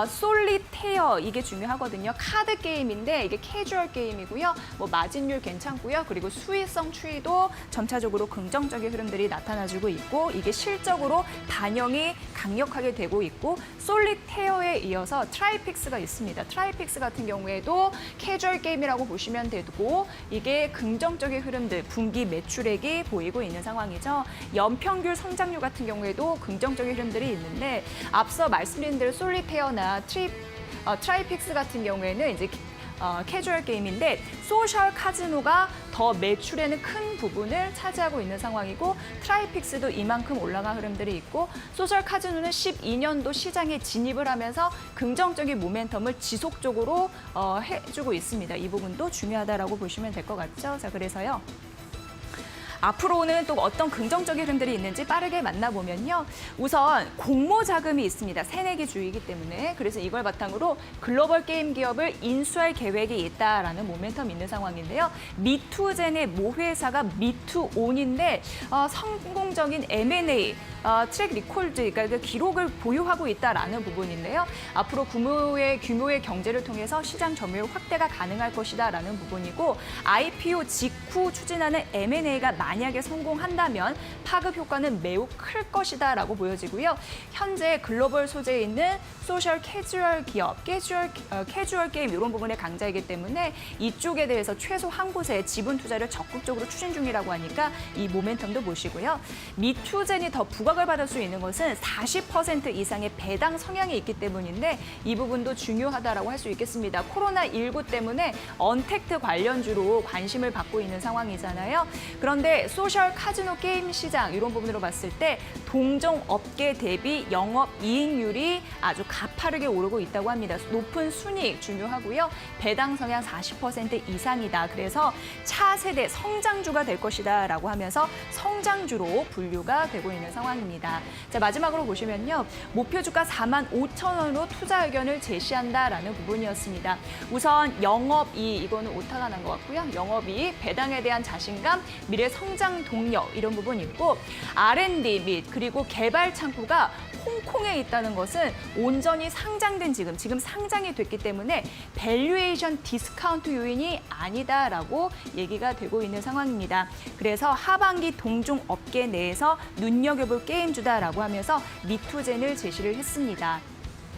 Speaker 1: 솔리테어 이게 중요하거든요. 카드 게임인데 이게 캐주얼 게임이고요. 뭐 마진율 괜찮고요. 그리고 수익성 추이도 점차적으로 긍정적인 흐름들이 나타나주고 있고 이게 실적으로 반영이 강력하게 되고 있고 솔리테어에 이어서 트라이픽스가 있습니다. 트라이픽스 같은 경우에도 캐주얼 게임이라고 보시면 되고 이게 긍정적인 흐름들, 분기 매출액이 보이고 있는 상황이죠. 연평균 성장률 같은 경우에도 긍정적인 흐름들이 있는데 앞서 말씀드린 대로 솔리테어나 트라이픽스 같은 경우에는 이제 캐주얼 게임인데 소셜 카지노가 더 매출에는 큰 부분을 차지하고 있는 상황이고 트라이픽스도 이만큼 올라간 흐름들이 있고 소셜 카지노는 12년도 시장에 진입을 하면서 긍정적인 모멘텀을 지속적으로 해주고 있습니다. 이 부분도 중요하다라고 보시면 될 것 같죠. 자, 그래서요. 앞으로는 또 어떤 긍정적인 흐름들이 있는지 빠르게 만나보면요. 우선 공모 자금이 있습니다. 새내기 주이기 때문에. 그래서 이걸 바탕으로 글로벌 게임 기업을 인수할 계획이 있다라는 모멘텀 있는 상황인데요. 미투젠의 모회사가 미투온인데 성공적인 M&A 트랙 리콜드, 그러니까 그 기록을 보유하고 있다라는 부분인데요. 앞으로 규모의 경제를 통해서 시장 점유율 확대가 가능할 것이다라는 부분이고 IPO 직후 추진하는 M&A가 만약에 성공한다면 파급 효과는 매우 클 것이다라고 보여지고요. 현재 글로벌 소재에 있는 소셜 캐주얼 기업, 캐주얼 게임 이런 부분의 강자이기 때문에 이쪽에 대해서 최소 한 곳에 지분 투자를 적극적으로 추진 중이라고 하니까 이 모멘텀도 보시고요. 미투젠이 더 부각을 받을 수 있는 것은 40% 이상의 배당 성향이 있기 때문인데 이 부분도 중요하다라고 할 수 있겠습니다. 코로나19 때문에 언택트 관련주로 관심을 받고 있는 상황이잖아요. 그런데 소셜 카지노 게임 시장 이런 부분으로 봤을 때 동종 업계 대비 영업 이익률이 아주 가파르게 오르고 있다고 합니다. 높은 순이익 중요하고요. 배당 성향 40% 이상이다. 그래서 차세대 성장주가 될 것이다라고 하면서 성장주로 분류가 되고 있는 상황입니다. 자, 마지막으로 보시면요. 목표 주가 4만 5천 원으로 투자 의견을 제시한다라는 부분이었습니다. 우선 영업이익, 이거는 오타가 난 것 같고요. 영업이익, 배당에 대한 자신감, 미래 성장 동력 이런 부분이 있고 R&D 및 그리고 개발 창구가 홍콩에 있다는 것은 온전히 상장된 지금 상장이 됐기 때문에 밸류에이션 디스카운트 요인이 아니다라고 얘기가 되고 있는 상황입니다. 그래서 하반기 동종 업계 내에서 눈여겨볼 게임주다라고 하면서 미투젠을 제시를 했습니다.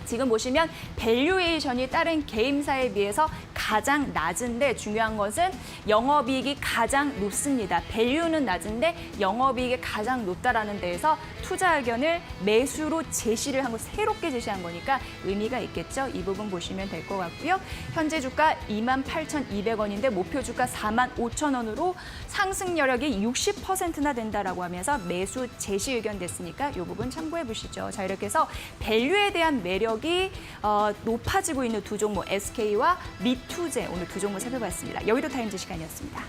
Speaker 1: 지금 보시면 밸류에이션이 다른 게임사에 비해서 가장 낮은데 중요한 것은 영업이익이 가장 높습니다. 밸류는 낮은데 영업이익이 가장 높다라는 데에서 투자 의견을 매수로 제시를 한 거, 새롭게 제시한 거니까 의미가 있겠죠. 이 부분 보시면 될 것 같고요. 현재 주가 28,200원인데 목표 주가 45,000원으로 상승 여력이 60%나 된다라고 하면서 매수 제시 의견 됐으니까 이 부분 참고해 보시죠. 자, 이렇게 해서 밸류에 대한 매력이 높아지고 있는 두 종목 SK와 미투젠 오늘 두 종목 살펴봤습니다. 여의도 타임즈 시간이었습니다.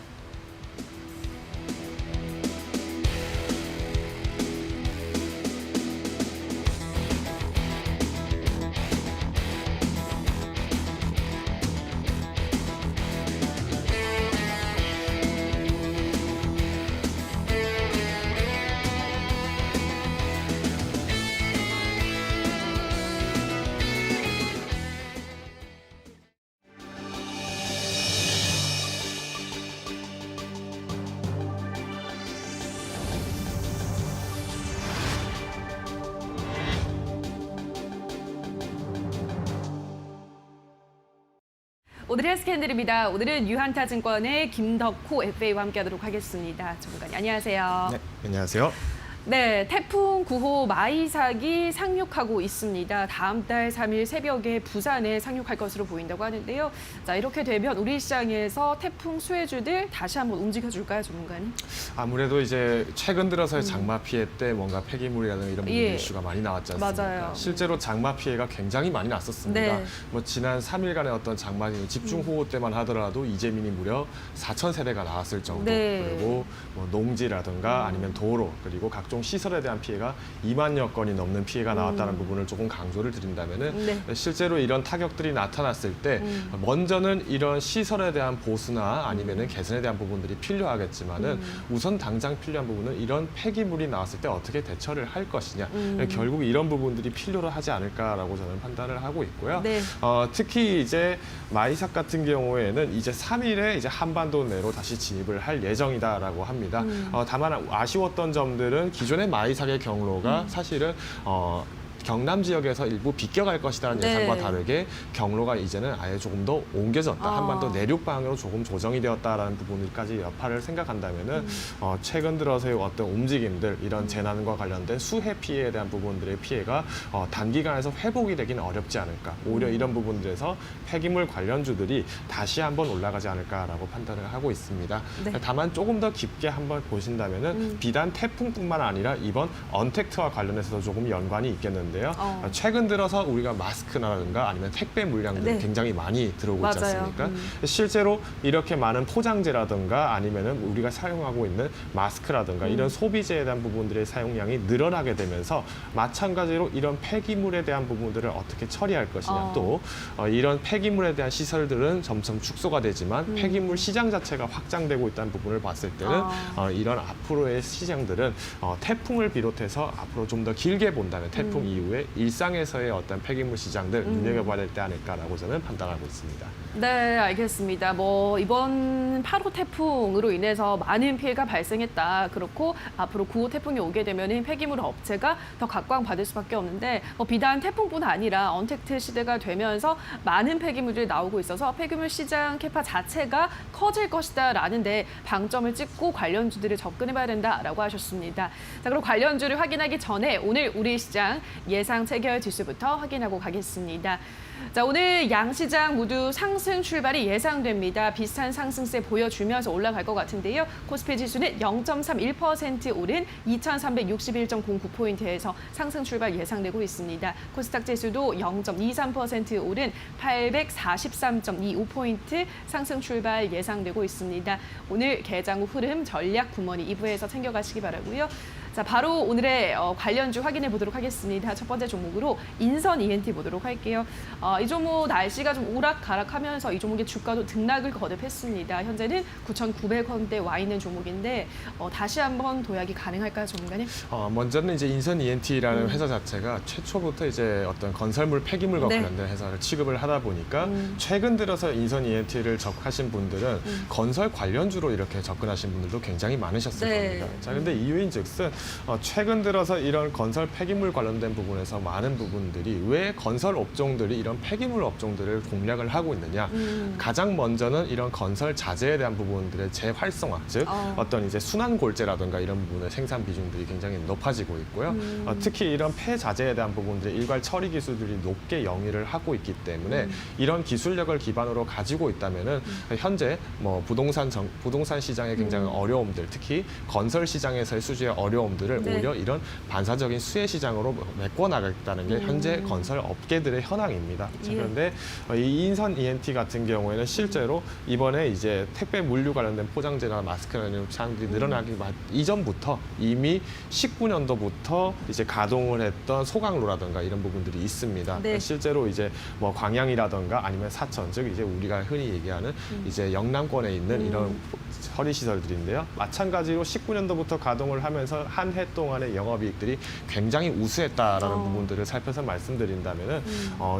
Speaker 4: 오늘의 스캔들입니다. 오늘은 유한타증권의 김덕호 FA와 함께하도록 하겠습니다. 전문가님 안녕하세요.
Speaker 5: 네, 안녕하세요.
Speaker 4: 네, 태풍 9호 마이삭이 상륙하고 있습니다. 다음 달 3일 새벽에 부산에 상륙할 것으로 보인다고 하는데요. 자, 이렇게 되면 우리 시장에서 태풍 수혜주들 다시 한번 움직여줄까요, 전문가님?
Speaker 5: 아무래도 이제 최근 들어서의 장마 피해 때 뭔가 폐기물이라든가 이런 부분
Speaker 4: 예.
Speaker 5: 이슈가 많이 나왔지 않습니까?
Speaker 4: 맞아요.
Speaker 5: 실제로 장마 피해가 굉장히 많이 났었습니다.
Speaker 4: 네.
Speaker 5: 뭐 지난 3일간의 어떤 장마 집중호우 때만 하더라도 이재민이 무려 4,000세대가 나왔을 정도.
Speaker 4: 네.
Speaker 5: 그리고 뭐 농지라든가 아니면 도로 그리고 각종 시설에 대한 피해가 2만여 건이 넘는 피해가 나왔다는 부분을 조금 강조를 드린다면은
Speaker 4: 네.
Speaker 5: 실제로 이런 타격들이 나타났을 때 먼저는 이런 시설에 대한 보수나 아니면은 개선에 대한 부분들이 필요하겠지만은 우선 당장 필요한 부분은 이런 폐기물이 나왔을 때 어떻게 대처를 할 것이냐. 결국 이런 부분들이 필요로 하지 않을까라고 저는 판단을 하고 있고요.
Speaker 4: 네.
Speaker 5: 특히 이제 마이삭 같은 경우에는 이제 3일에 이제 한반도 내로 다시 진입을 할 예정이다라고 합니다. 다만 아쉬웠던 점들은 기존의 마이삭의 경로가 사실은 경남 지역에서 일부 비껴갈 것이라는
Speaker 4: 네.
Speaker 5: 예상과 다르게 경로가 이제는 아예 조금 더 옮겨졌다. 한반도 내륙 방향으로 조금 조정이 되었다라는 부분까지 여파를 생각한다면은 최근 들어서의 어떤 움직임들, 이런 재난과 관련된 수해 피해에 대한 부분들의 피해가 단기간에서 회복이 되기는 어렵지 않을까. 오히려 이런 부분들에서 폐기물 관련주들이 다시 한번 올라가지 않을까라고 판단을 하고 있습니다.
Speaker 4: 네.
Speaker 5: 다만 조금 더 깊게 한번 보신다면은 비단 태풍뿐만 아니라 이번 언택트와 관련해서도 조금 연관이 있겠는데요. 최근 들어서 우리가 마스크라든가 아니면 택배 물량들이
Speaker 4: 네.
Speaker 5: 굉장히 많이 들어오고 있지
Speaker 4: 맞아요.
Speaker 5: 않습니까? 실제로 이렇게 많은 포장재라든가 아니면은 우리가 사용하고 있는 마스크라든가 이런 소비재에 대한 부분들의 사용량이 늘어나게 되면서 마찬가지로 이런 폐기물에 대한 부분들을 어떻게 처리할 것이냐 또 이런 폐기물에 대한 시설들은 점점 축소가 되지만 폐기물 시장 자체가 확장되고 있다는 부분을 봤을 때는 이런 앞으로의 시장들은 태풍을 비롯해서 앞으로 좀 더 길게 본다면 태풍 이후에 일상에서의 어떤 폐기물 시장들 눈여겨봐야 될 때 아닐까라고 저는 판단하고 있습니다.
Speaker 4: 네, 알겠습니다. 뭐 이번 8호 태풍으로 인해서 많은 피해가 발생했다. 그렇고 앞으로 9호 태풍이 오게 되면 폐기물 업체가 더 각광받을 수밖에 없는데 비단 태풍뿐 아니라 언택트 시대가 되면서 많은 폐기물들이 나오고 있어서 폐기물 시장 캐파 자체가 커질 것이다라는 데 방점을 찍고 관련주들을 접근해봐야 된다라고 하셨습니다. 자, 그럼 관련주를 확인하기 전에 오늘 우리 시장 예상 체결 지수부터 확인하고 가겠습니다. 자, 오늘 양시장 모두 상승 출발이 예상됩니다. 비슷한 상승세 보여주면서 올라갈 것 같은데요. 코스피 지수는 0.31% 오른 2,361.09포인트에서 상승 출발 예상되고 있습니다. 코스닥 지수도 0.23% 오른 843.25포인트 상승 출발 예상되고 있습니다. 오늘 개장 후 흐름 전략 구머니 2부에서 챙겨가시기 바라고요. 자, 바로 오늘의 관련주 확인해 보도록 하겠습니다. 첫 번째 종목으로 인선 ENT 보도록 할게요. 이 종목 날씨가 좀 오락가락하면서 이 종목의 주가도 등락을 거듭했습니다. 현재는 9,900원대 와 있는 종목인데 다시 한번 도약이 가능할까요, 전문가님?
Speaker 5: 먼저는 이제 인선 ENT라는 회사 자체가 최초부터 이제 어떤 건설물 폐기물과
Speaker 4: 네.
Speaker 5: 관련된 회사를 취급을 하다 보니까 최근 들어서 인선 ENT를 접하신 분들은 건설 관련주로 이렇게 접근하신 분들도 굉장히 많으셨을
Speaker 4: 네.
Speaker 5: 겁니다. 자, 근데 이유인즉슨 최근 들어서 이런 건설 폐기물 관련된 부분에서 많은 부분들이 왜 건설 업종들이 이런 폐기물 업종들을 공략을 하고 있느냐. 가장 먼저는 이런 건설 자재에 대한 부분들의 재활성화, 즉 어떤 이제 순환 골재라든가 이런 부분의 생산 비중들이 굉장히 높아지고 있고요. 특히 이런 폐자재에 대한 부분들의 일괄 처리 기술들이 높게 영위를 하고 있기 때문에 이런 기술력을 기반으로 가지고 있다면은 현재 뭐 부동산 시장의 굉장히 어려움들, 특히 건설 시장에서의 수주의 어려움들을
Speaker 4: 네.
Speaker 5: 오히려 이런 반사적인 수혜 시장으로 메꿔 나가겠다는 게 현재 건설 업계들의 현황입니다. 자,
Speaker 4: 예.
Speaker 5: 그런데 이 인선 ENT 같은 경우에는 실제로 이번에 이제 택배 물류 관련된 포장재나 마스크라는 사항들이 늘어나기 이전부터 이미 19년도부터 이제 가동을 했던 소강로라든가 이런 부분들이 있습니다.
Speaker 4: 네.
Speaker 5: 실제로 이제 뭐 광양이라든가 아니면 사천, 즉 이제 우리가 흔히 얘기하는 이제 영남권에 있는 이런 허리 시설들인데요. 마찬가지로 19년도부터 가동을 하면서 한 해 동안의 영업이익들이 굉장히 우수했다라는 부분들을 살펴서 말씀드린다면은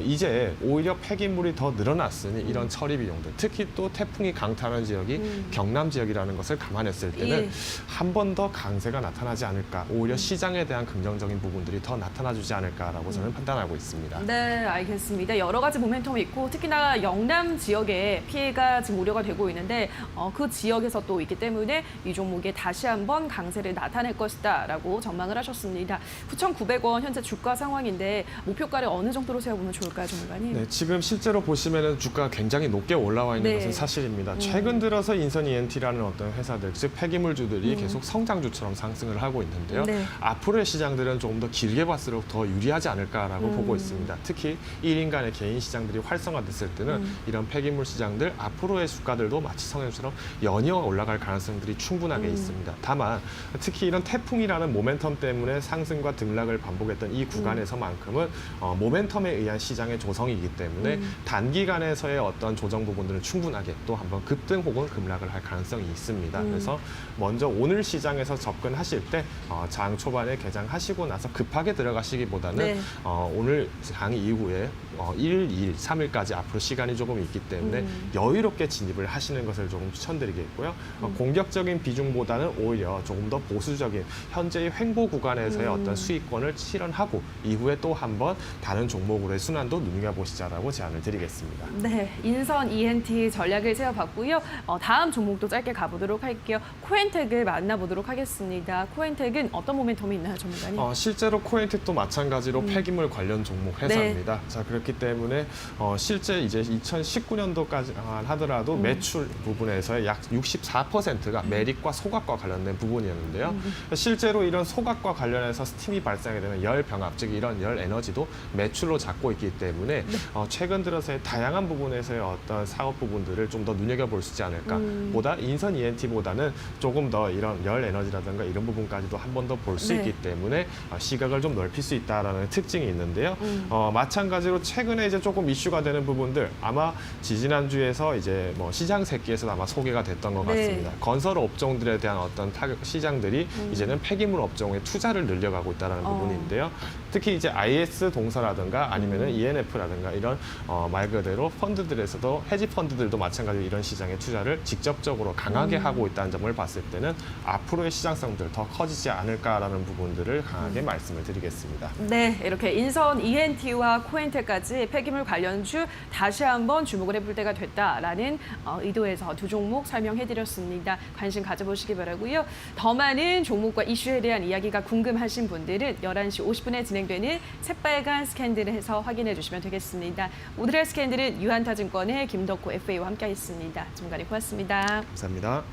Speaker 5: 이제 오히려 폐기물이 더 늘어났으니 이런 처리 비용들, 특히 또 태풍이 강타하는 지역이 경남 지역이라는 것을 감안했을 때는 한 번 더 강세가 나타나지 않을까, 오히려 시장에 대한 긍정적인 부분들이 더 나타나주지 않을까라고 저는 판단하고 있습니다.
Speaker 4: 네, 알겠습니다. 여러 가지 모멘텀이 있고 특히나 영남 지역에 피해가 지금 우려가 되고 있는데 그 지역에서 또 있기 때문에 이 종목에 다시 한번 강세를 나타낼 것이다라고 전망을 하셨습니다. 9,900원 현재 주가 상황인데 목표가를 어느 정도로 세워보면 좋을까요, 전문가님?
Speaker 5: 네, 지금 실제로 보시면은 주가가 굉장히 높게 올라와 있는
Speaker 4: 네.
Speaker 5: 것은 사실입니다. 최근 들어서 인선 ENT라는 어떤 회사들, 즉 폐기물주들이 계속 성장주처럼 상승을 하고 있는데요.
Speaker 4: 네.
Speaker 5: 앞으로의 시장들은 조금 더 길게 봤을수록 더 유리하지 않을까라고 보고 있습니다. 특히 1인 간의 개인 시장들이 활성화됐을 때는 이런 폐기물 시장들 앞으로의 주가들도 마치 성형처럼 연이어 올라갈 가능성들이 충분하게 있습니다. 다만 특히 이런 태풍이라는 모멘텀 때문에 상승과 등락을 반복했던 이 구간에서만큼은 모멘텀에 의한 시장의 조성이기 때문에 단기간에서의 어떤 조정 부분들은 충분하게 또 한번 급등 혹은 급락을 할 가능성이 있습니다. 그래서 먼저 오늘 시장에서 접근하실 때 장 초반에 개장하시고 나서 급하게 들어가시기보다는
Speaker 4: 네.
Speaker 5: 오늘 장 이후에 1일, 2일, 3일까지 앞으로 시간이 조금 있기 때문에 여유롭게 진입을 하시는 것을 조금 추천드리겠고요. 공격적인 비중보다는 오히려 조금 더 보수적인 현재의 횡보 구간에서의 어떤 수익권을 실현하고 이후에 또 한번 다른 종목으로의 순환도 눈여겨보시자라고 제안을 드리겠습니다.
Speaker 4: 네, 인선 ENT 전략을 세워봤고요. 다음 종목도 짧게 가보도록 할게요. 코엔텍을 만나보도록 하겠습니다. 코엔텍은 어떤 모멘텀이 있나요, 전문가님?
Speaker 5: 실제로 코엔텍도 마찬가지로 폐기물 관련 종목 회사입니다. 자, 그렇기 때문에 실제 이제 2019년도까지 하더라도 매출 부분에서의 약 64%가 매립과 소각과 관련된 부분이었는데요. 실제로 이런 소각과 관련해서 스팀이 발생하게 되면 열 병합, 즉 이런 열 에너지도 매출로 잡고 있기 때문에 최근 들어서의 다양한 부분에서의 어떤 사업 부분들을 좀 더 눈여겨볼 수 있지 않을까. 보다 인선 ENT보다는 조금 더 이런 열 에너지라든가 이런 부분까지도 한 번 더 볼 수
Speaker 4: 네.
Speaker 5: 있기 때문에 시각을 좀 넓힐 수 있다라는 특징이 있는데요. 마찬가지로 최근에 이제 조금 이슈가 되는 부분들 아마 지지난주에서 이제 뭐 시장 새끼에서도 아마 소개가 됐던 것
Speaker 4: 네.
Speaker 5: 같습니다. 건설 업종들에 대한 어떤 타격 시장들이 이제는 폐기물 업종에 투자를 늘려가고 있다는 부분인데요. 특히 이제 IS 동서라든가 아니면은 ENF라든가 이런 말 그대로 펀드들에서도 헤지 펀드들도 마찬가지로 이런 시장에 투자를 직접적으로 강하게 하고 있다는 점을 봤을 때는 앞으로의 시장성들 더 커지지 않을까라는 부분들을 강하게 말씀을 드리겠습니다.
Speaker 4: 네, 이렇게 인선 ENT와 코엔텍까지 폐기물 관련주 다시 한번 주목을 해볼 때가 됐다라는 의도에서 두 종목 설명해드렸습니다. 관심 가져보시기 바라고요. 더 많은 종목과 이슈에 대한 이야기가 궁금하신 분들은 11시 50분에 진행되는 새빨간 스캔들을 해서 확인해 주시면 되겠습니다. 오늘의 스캔들은 유한타증권의 김덕호 FA와 함께했습니다. 전문가님 고맙습니다.
Speaker 5: 감사합니다.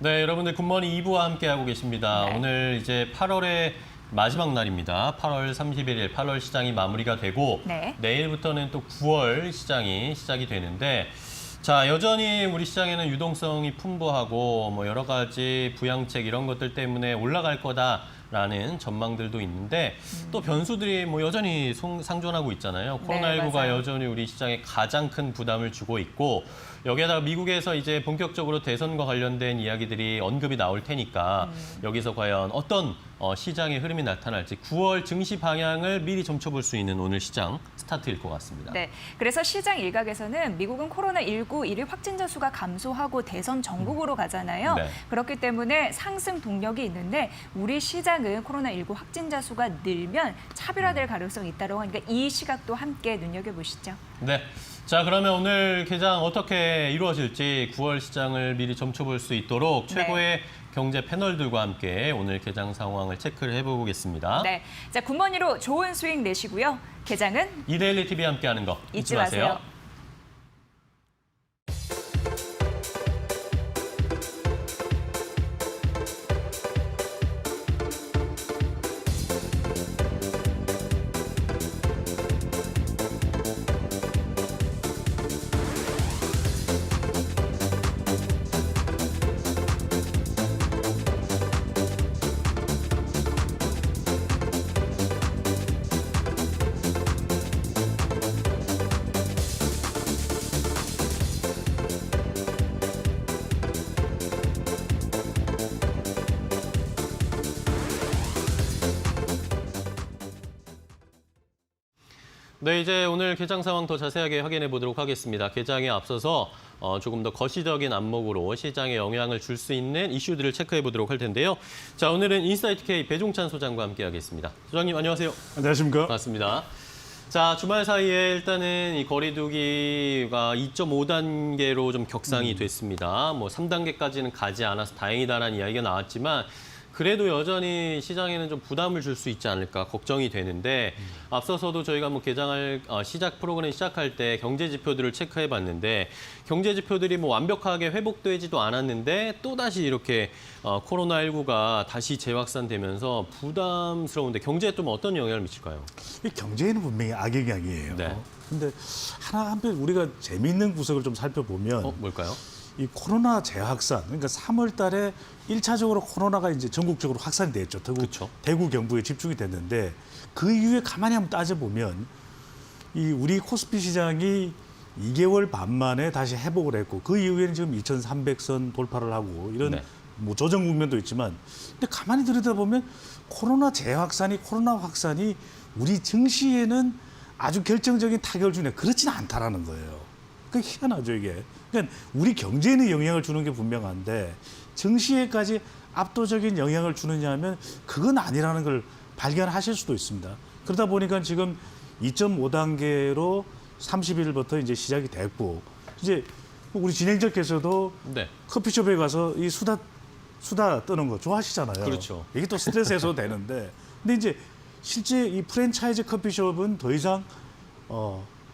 Speaker 2: 네, 여러분들 굿모닝 2부와 함께하고 계십니다.
Speaker 1: 네.
Speaker 2: 오늘 이제 8월의 마지막 날입니다. 8월 31일 8월 시장이 마무리가 되고
Speaker 1: 네.
Speaker 2: 내일부터는 또 9월 시장이 시작이 되는데 자, 여전히 우리 시장에는 유동성이 풍부하고 뭐 여러 가지 부양책 이런 것들 때문에 올라갈 거다라는 전망들도 있는데 또 변수들이 뭐 여전히 상존하고 있잖아요. 코로나19가
Speaker 1: 맞아요.
Speaker 2: 여전히 우리 시장에 가장 큰 부담을 주고 있고 여기에다가 미국에서 이제 본격적으로 대선과 관련된 이야기들이 언급이 나올 테니까 여기서 과연 어떤 시장의 흐름이 나타날지 9월 증시 방향을 미리 점쳐볼 수 있는 오늘 시장 스타트일 것 같습니다.
Speaker 1: 네, 그래서 시장 일각에서는 미국은 코로나19 일일 확진자 수가 감소하고 대선 전국으로 가잖아요.
Speaker 2: 네.
Speaker 1: 그렇기 때문에 상승 동력이 있는데 우리 시장은 코로나19 확진자 수가 늘면 차별화될 가능성이 있다고 하니까 이 시각도 함께 눈여겨보시죠.
Speaker 2: 네. 자, 그러면 오늘 개장 어떻게 이루어질지 9월 시장을 미리 점쳐볼 수 있도록 최고의 경제 패널들과 함께 오늘 개장 상황을 체크를 해보겠습니다.
Speaker 1: 네, 자 굿머니로 좋은 수익 내시고요. 개장은
Speaker 2: 이데일리 TV 함께하는 거 잊지 마세요. 네, 이제 오늘 개장 상황 더 자세하게 확인해 보도록 하겠습니다. 개장에 앞서서 조금 더 거시적인 안목으로 시장에 영향을 줄 수 있는 이슈들을 체크해 보도록 할 텐데요. 자, 오늘은 인사이트K 배종찬 소장과 함께하겠습니다. 소장님 안녕하세요.
Speaker 6: 안녕하십니까.
Speaker 2: 반갑습니다. 자, 주말 사이에 일단은 이 거리두기가 2.5단계로 좀 격상이 됐습니다. 뭐 3단계까지는 가지 않아서 다행이다라는 이야기가 나왔지만 그래도 여전히 시장에는 좀 부담을 줄 수 있지 않을까 걱정이 되는데 앞서서도 저희가 뭐 개장할 시작 프로그램 시작할 때 경제 지표들을 체크해 봤는데 경제 지표들이 뭐 완벽하게 회복되지도 않았는데 또다시 이렇게 코로나19가 다시 재확산되면서 부담스러운데 경제에 좀 어떤 영향을 미칠까요?
Speaker 6: 이 경제에는 분명히 악영향이에요.
Speaker 2: 네.
Speaker 6: 근데 한편 우리가 재미있는 구석을 좀 살펴보면
Speaker 2: 뭘까요?
Speaker 6: 이 코로나 재확산, 그러니까 3월 달에 1차적으로 코로나가 이제 전국적으로 확산이 됐죠.
Speaker 2: 그쵸.
Speaker 6: 대구, 경북에 집중이 됐는데 그 이후에 가만히 한번 따져보면 이 우리 코스피 시장이 2개월 반 만에 다시 회복을 했고 그 이후에는 지금 2,300선 돌파를 하고 이런
Speaker 2: 네.
Speaker 6: 뭐 조정 국면도 있지만 근데 가만히 들여다보면 코로나 확산이 우리 증시에는 아주 결정적인 타격을 주냐 그렇지는 않다라는 거예요. 그 희한하죠 이게. 그러니까 우리 경제에는 영향을 주는 게 분명한데 증시에까지 압도적인 영향을 주느냐 하면 그건 아니라는 걸 발견하실 수도 있습니다. 그러다 보니까 지금 2.5단계로 30일부터 이제 시작이 됐고 이제 우리 진행자께서도
Speaker 2: 네.
Speaker 6: 커피숍에 가서 이 수다 뜨는 거 좋아하시잖아요.
Speaker 2: 그렇죠.
Speaker 6: 이게 또 스트레스 해소 되는데 근데 이제 실제 이 프랜차이즈 커피숍은 더 이상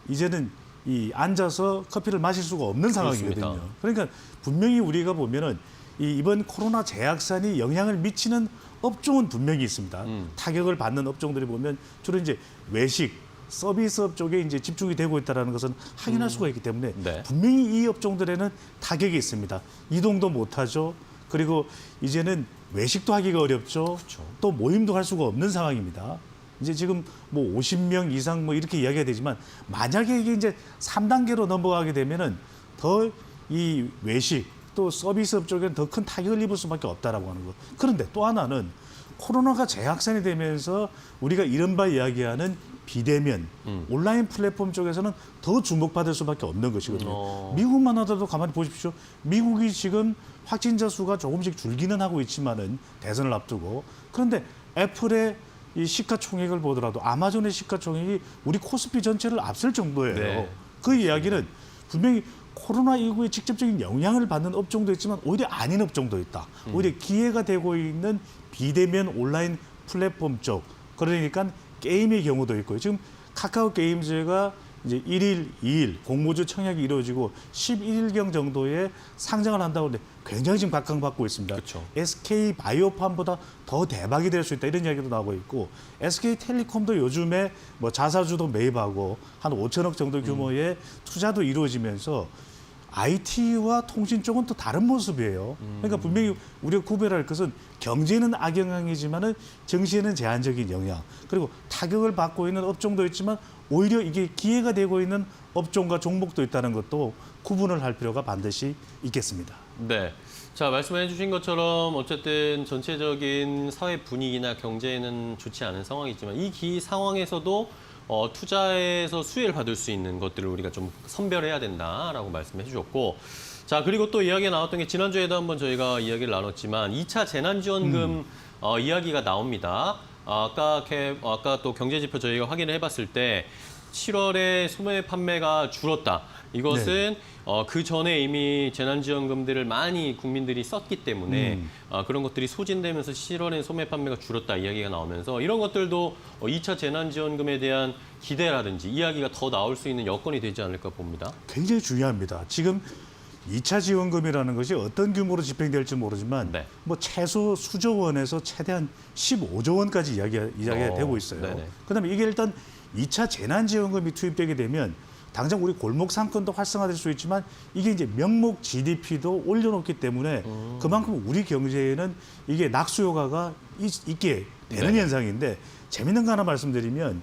Speaker 6: 이제는 이 앉아서 커피를 마실 수가 없는 상황이거든요.
Speaker 2: 그렇습니다.
Speaker 6: 그러니까 분명히 우리가 보면은 이번 코로나 재확산이 영향을 미치는 업종은 분명히 있습니다. 타격을 받는 업종들이 보면 주로 이제 외식, 서비스업 쪽에 이제 집중이 되고 있다는 것은 확인할 수가 있기 때문에
Speaker 2: 네.
Speaker 6: 분명히 이 업종들에는 타격이 있습니다. 이동도 못하죠. 그리고 이제는 외식도 하기가 어렵죠.
Speaker 2: 그렇죠.
Speaker 6: 또 모임도 할 수가 없는 상황입니다. 이제 지금 뭐 50명 이상 뭐 이렇게 이야기가 되지만 만약에 이게 이제 3단계로 넘어가게 되면은 더 이 외식 또 서비스업 쪽에는 더 큰 타격을 입을 수밖에 없다라고 하는 거. 그런데 또 하나는 코로나가 재확산이 되면서 우리가 이른바 이야기하는 비대면 온라인 플랫폼 쪽에서는 더 주목받을 수밖에 없는 것이거든요. 미국만 하더라도 가만히 보십시오. 미국이 지금 확진자 수가 조금씩 줄기는 하고 있지만은 대선을 앞두고 그런데 애플의 이 시가총액을 보더라도 아마존의 시가총액이 우리 코스피 전체를 앞설 정도예요.
Speaker 2: 네.
Speaker 6: 그 이야기는 분명히 코로나19에 직접적인 영향을 받는 업종도 있지만 오히려 아닌 업종도 있다. 오히려 기회가 되고 있는 비대면 온라인 플랫폼 쪽. 그러니까 게임의 경우도 있고요. 지금 카카오 게임즈가 이제 1일, 2일 공모주 청약이 이루어지고 11일경 정도에 상장을 한다고 하는데 굉장히 지금 각광받고 있습니다.
Speaker 2: 그렇죠.
Speaker 6: SK 바이오팜보다 더 대박이 될 수 있다 이런 이야기도 나오고 있고 SK텔레콤도 요즘에 뭐 자사주도 매입하고 한 5천억 정도 규모의 투자도 이루어지면서 IT와 통신 쪽은 또 다른 모습이에요. 그러니까 분명히 우리가 구별할 것은 경제는 악영향이지만은 증시에는 제한적인 영향 그리고 타격을 받고 있는 업종도 있지만 오히려 이게 기회가 되고 있는 업종과 종목도 있다는 것도 구분을 할 필요가 반드시 있겠습니다.
Speaker 2: 네. 자, 말씀해 주신 것처럼 어쨌든 전체적인 사회 분위기나 경제는 좋지 않은 상황이지만 이 상황에서도 투자에서 수혜를 받을 수 있는 것들을 우리가 좀 선별해야 된다라고 말씀해 주셨고, 자, 그리고 또 이야기가 나왔던 게 지난주에도 한번 저희가 이야기를 나눴지만 2차 재난지원금 이야기가 나옵니다. 아까 또 경제지표 저희가 확인을 해봤을 때 7월에 소매 판매가 줄었다. 이것은 그 전에 이미 재난지원금들을 많이 국민들이 썼기 때문에 그런 것들이 소진되면서 7월에 소매 판매가 줄었다 이야기가 나오면서 이런 것들도 2차 재난지원금에 대한 기대라든지 이야기가 더 나올 수 있는 여건이 되지 않을까 봅니다.
Speaker 6: 굉장히 중요합니다. 지금 2차 지원금이라는 것이 어떤 규모로 집행될지 모르지만
Speaker 2: 네.
Speaker 6: 뭐 최소 수조 원에서 최대한 15조 원까지 이야기가 되고 있어요.
Speaker 2: 네네.
Speaker 6: 그다음에 이게 일단 2차 재난지원금이 투입되게 되면 당장 우리 골목 상권도 활성화될 수 있지만 이게 이제 명목 GDP도 올려놓기 때문에 그만큼 우리 경제에는 이게 낙수효과가 있게 되는
Speaker 2: 네.
Speaker 6: 현상인데 재밌는 거 하나 말씀드리면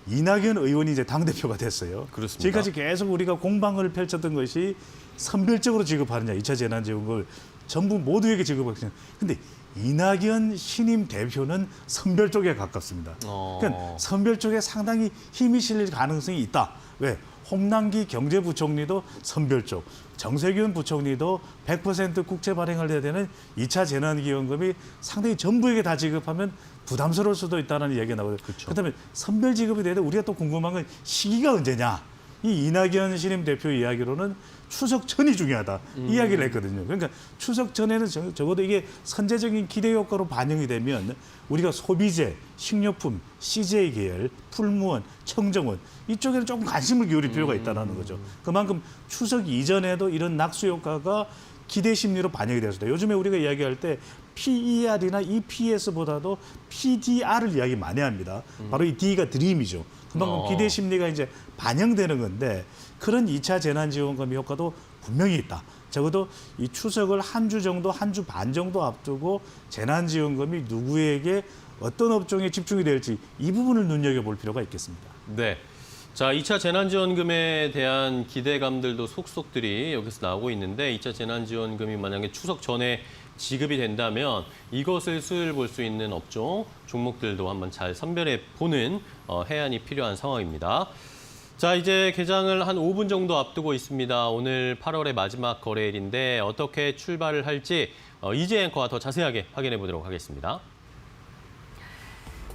Speaker 6: 이낙연 의원이 이제 당대표가 됐어요.
Speaker 2: 그렇습니다.
Speaker 6: 지금까지 계속 우리가 공방을 펼쳤던 것이 선별적으로 지급하느냐, 2차 재난지원금을 전부 모두에게 지급하느냐. 근데 이낙연 신임 대표는 선별 쪽에 가깝습니다. 그러니까 선별 쪽에 상당히 힘이 실릴 가능성이 있다. 왜? 홍남기 경제부총리도 선별 쪽, 정세균 부총리도 100% 국채 발행을 해야 되는 2차 재난기원금이 상당히 전부에게 다 지급하면 부담스러울 수도 있다는 이야기가 나오거든요.
Speaker 2: 그렇죠.
Speaker 6: 그렇다면 선별 지급이 되는데 우리가 또 궁금한 건 시기가 언제냐. 이 이낙연 신임 대표 이야기로는 추석 전이 중요하다 이야기를 했거든요. 그러니까 추석 전에는 적어도 이게 선제적인 기대 효과로 반영이 되면 우리가 소비재, 식료품, CJ 계열, 풀무원, 청정원 이쪽에는 조금 관심을 기울일 필요가 있다는 거죠. 그만큼 추석 이전에도 이런 낙수 효과가 기대 심리로 반영이 되었습니다. 요즘에 우리가 이야기할 때 PER이나 EPS보다도 PDR을 이야기 많이 합니다. 바로 이 D가 드림이죠. 그만큼 기대 심리가 이제 반영되는 건데 그런 2차 재난지원금 효과도 분명히 있다. 적어도 이 추석을 한 주 정도, 한 주 반 정도 앞두고 재난지원금이 누구에게 어떤 업종에 집중이 될지 이 부분을 눈여겨볼 필요가 있겠습니다.
Speaker 2: 네. 자, 2차 재난지원금에 대한 기대감들도 속속들이 여기서 나오고 있는데 2차 재난지원금이 만약에 추석 전에 지급이 된다면 이것을 수혜를 볼 수 있는 업종, 종목들도 한번 잘 선별해 보는 해안이 필요한 상황입니다. 자, 이제 개장을 한 5분 정도 앞두고 있습니다. 오늘 8월의 마지막 거래일인데 어떻게 출발을 할지 이재 앵커와 더 자세하게 확인해 보도록 하겠습니다.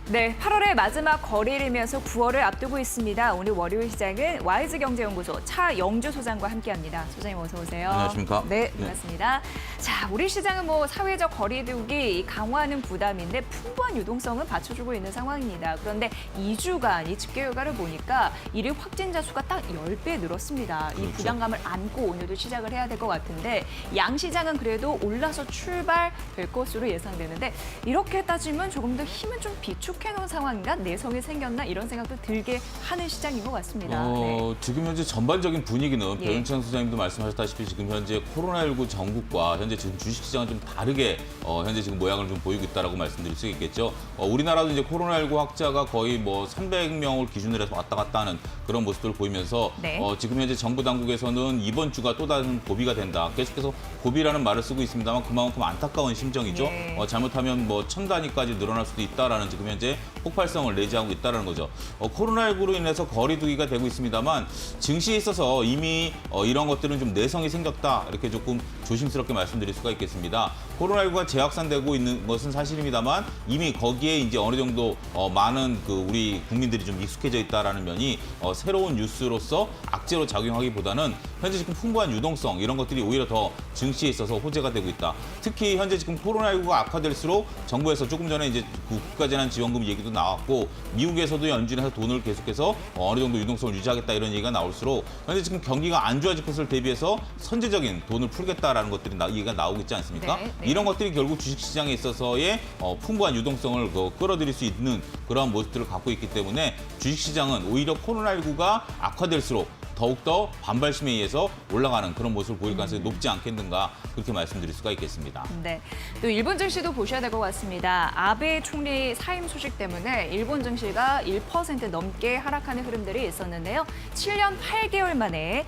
Speaker 1: 네, 8월의 마지막 거래일이면서 9월을 앞두고 있습니다. 오늘 월요일 시장은 와이즈경제연구소 차영주 소장과 함께합니다. 소장님 어서 오세요.
Speaker 7: 안녕하십니까?
Speaker 1: 네, 반갑습니다. 자, 우리 시장은 뭐 사회적 거리두기 강화하는 부담인데 풍부한 유동성은 받쳐주고 있는 상황입니다. 그런데 2주간 이 집계 결과를 보니까 일일 확진자 수가 딱 10배 늘었습니다. 이 부담감을 안고 오늘도 시작을 해야 될 것 같은데 양 시장은 그래도 올라서 출발될 것으로 예상되는데 이렇게 따지면 조금 더 힘은 좀 비축해놓은 상황인가? 내성이 생겼나? 이런 생각도 들게 하는 시장인 것 같습니다. 네.
Speaker 7: 지금 현재 전반적인 분위기는
Speaker 1: 예.
Speaker 7: 배윤창 소장님도 말씀하셨다시피 지금 현재 코로나19 전국과 현재 지금 주식시장은 좀 다르게 현재 지금 모양을 좀 보이고 있다라고 말씀드릴 수 있겠죠. 우리나라도 이제 코로나19 확자가 거의 뭐 300명을 기준으로 해서 왔다 갔다 하는 그런 모습들을 보이면서
Speaker 1: 네.
Speaker 7: 지금 현재 정부 당국에서는 이번 주가 또 다른 고비가 된다. 계속해서 고비라는 말을 쓰고 있습니다만 그만큼 안타까운 심정이죠.
Speaker 1: 예.
Speaker 7: 잘못하면 뭐 1000단위까지 늘어날 수도 있다라는 지금 현재 폭발성을 내재하고 있다는 거죠. 코로나19로 인해서 거리두기가 되고 있습니다만 증시에 있어서 이미 이런 것들은 좀 내성이 생겼다 이렇게 조금 조심스럽게 말씀드릴 수가 있겠습니다. 코로나19가 재확산되고 있는 것은 사실입니다만 이미 거기에 이제 어느 정도 많은 우리 국민들이 좀 익숙해져 있다라는 면이 새로운 뉴스로서 악재로 작용하기보다는 현재 지금 풍부한 유동성 이런 것들이 오히려 더 증시에 있어서 호재가 되고 있다. 특히 현재 지금 코로나19가 악화될수록 정부에서 조금 전에 이제 국가재난지원금 얘기도 나왔고 미국에서도 연준해서 돈을 계속해서 어느 정도 유동성을 유지하겠다 이런 얘기가 나올수록 현재 지금 경기가 안 좋아질 것을 대비해서 선제적인 돈을 풀겠다라는 것들이 얘기가 나오고 있지 않습니까?
Speaker 1: 네, 네.
Speaker 7: 이런 것들이 결국 주식시장에 있어서의 풍부한 유동성을 끌어들일 수 있는 그러한 모습들을 갖고 있기 때문에 주식시장은 오히려 코로나19가 악화될수록 더욱더 반발심에 의해서 올라가는 그런 모습을 보일 가능성이 높지 않겠는가 그렇게 말씀드릴 수가 있겠습니다.
Speaker 1: 네. 또 일본 증시도 보셔야 될 것 같습니다. 아베 총리 사임 소식 때문에 일본 증시가 1% 넘게 하락하는 흐름들이 있었는데요. 7년 8개월 만에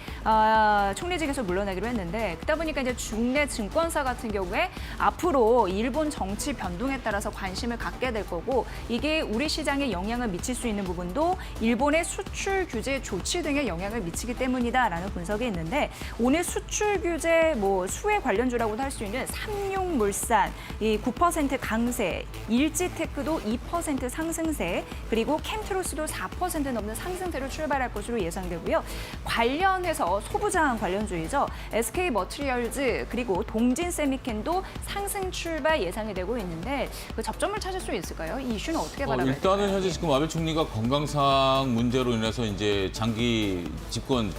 Speaker 1: 총리직에서 물러나기로 했는데 그러다 보니까 이제 국내 증권사 같은 경우에 앞으로 일본 정치 변동에 따라서 관심을 갖게 될 거고 이게 우리 시장에 영향을 미칠 수 있는 부분도 일본의 수출 규제 조치 등에 영향을 미치기 때문이다라는 분석이 있는데 오늘 수출 규제 수혜 관련주라고도 할 수 있는 삼육물산 이 9% 강세, 일지테크도 2% 상승세, 그리고 캠트로스도 4% 넘는 상승세로 출발할 것으로 예상되고요. 관련해서 소부장 관련주이죠. SK 머티리얼즈 그리고 동진 세미캔도 상승 출발 예상이 되고 있는데 그 접점을 찾을 수 있을까요? 이 이슈는 어떻게 바라봐야 될까요?
Speaker 7: 일단은 현재 지금 아베 총리가 건강상 문제로 인해서 이제 장기 집권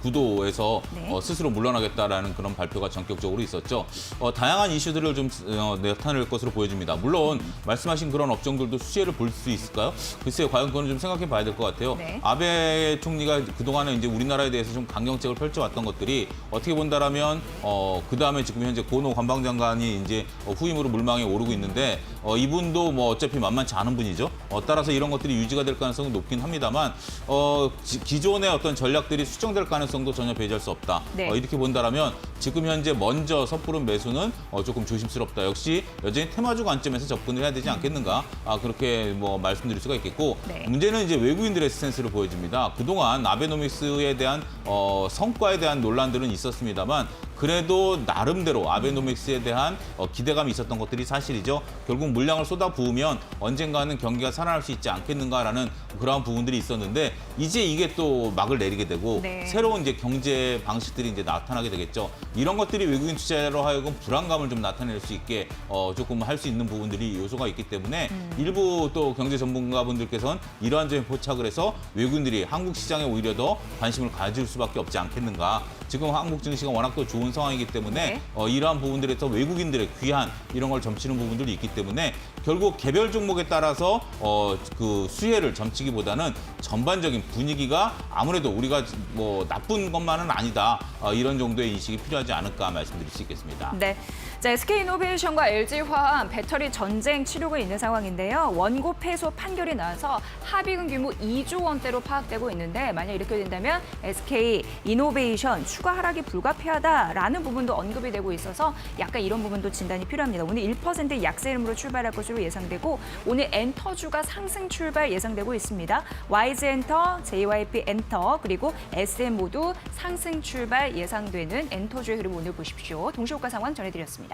Speaker 7: 구도에서
Speaker 1: 네.
Speaker 7: 스스로 물러나겠다라는 그런 발표가 전격적으로 있었죠. 다양한 이슈들을 좀 나타낼 것으로 보여집니다. 물론 말씀하신 그런 업종들도 수혜를 볼 수 있을까요? 글쎄요, 과연 그건 좀 생각해 봐야 될 것 같아요.
Speaker 1: 네.
Speaker 7: 아베 총리가 그동안에 이제 우리나라에 대해서 좀 강경책을 펼쳐왔던 것들이 어떻게 본다라면 그 다음에 지금 현재 고노 관방장관이 이제 후임으로 물망에 오르고 있는데 이분도 어차피 만만치 않은 분이죠. 따라서 이런 것들이 유지가 될 가능성이 높긴 합니다만 기존의 어떤 전략들이 수정될 가능성도 전혀 배제할 수 없다.
Speaker 1: 네.
Speaker 7: 이렇게 본다라면 지금 현재 먼저 섣부른 매수는 조금 조심스럽다. 역시 여전히 테마주 관점에서 접근을 해야 되지 않겠는가. 그렇게 말씀드릴 수가 있겠고
Speaker 1: 네.
Speaker 7: 문제는 이제 외국인들의 스탠스를 보여줍니다. 그동안 아베노믹스에 대한 성과에 대한 논란들은 있었습니다만 그래도 나름대로 아베노믹스에 대한 기대감이 있었던 것들이 사실이죠. 결국 물량을 쏟아부으면 언젠가는 경기가 살아날 수 있지 않겠는가라는 그러한 부분들이 있었는데 이제 이게 또 막을 내리게 되고
Speaker 1: 네.
Speaker 7: 새로운 이제 경제 방식들이 이제 나타나게 되겠죠. 이런 것들이 외국인 투자자로 하여금 불안감을 좀 나타낼 수 있게 조금 할 수 있는 부분들이 요소가 있기 때문에 일부 또 경제 전문가분들께서는 이러한 점에 포착을 해서 외국인들이 한국 시장에 오히려 더 관심을 가질 수밖에 없지 않겠는가. 지금 한국 증시가 워낙 또 좋은 상황이기 때문에 이러한 부분들에서 외국인들의 귀한 이런 걸 점치는 부분들이 있기 때문에 결국 개별 종목에 따라서 그 수혜를 점치기보다는 전반적인 분위기가 아무래도 우리가 나쁜 것만은 아니다. 이런 정도의 인식이 필요하지 않을까 말씀드릴 수 있겠습니다.
Speaker 1: 네. 자, SK이노베이션과 LG화학 배터리 전쟁 치르고 있는 상황인데요. 원고 패소 판결이 나와서 합의금 규모 2조 원대로 파악되고 있는데 만약 이렇게 된다면 SK이노베이션 추가 하락이 불가피하다라는 부분도 언급이 되고 있어서 약간 이런 부분도 진단이 필요합니다. 오늘 1% 약세 흐름으로 출발할 것으로 예상되고 오늘 엔터주가 상승 출발 예상되고 있습니다. YG엔터, JYP엔터 그리고 SM 모두 상승 출발 예상되는 엔터주의 흐름 오늘 보십시오. 동시호가 상황 전해드렸습니다.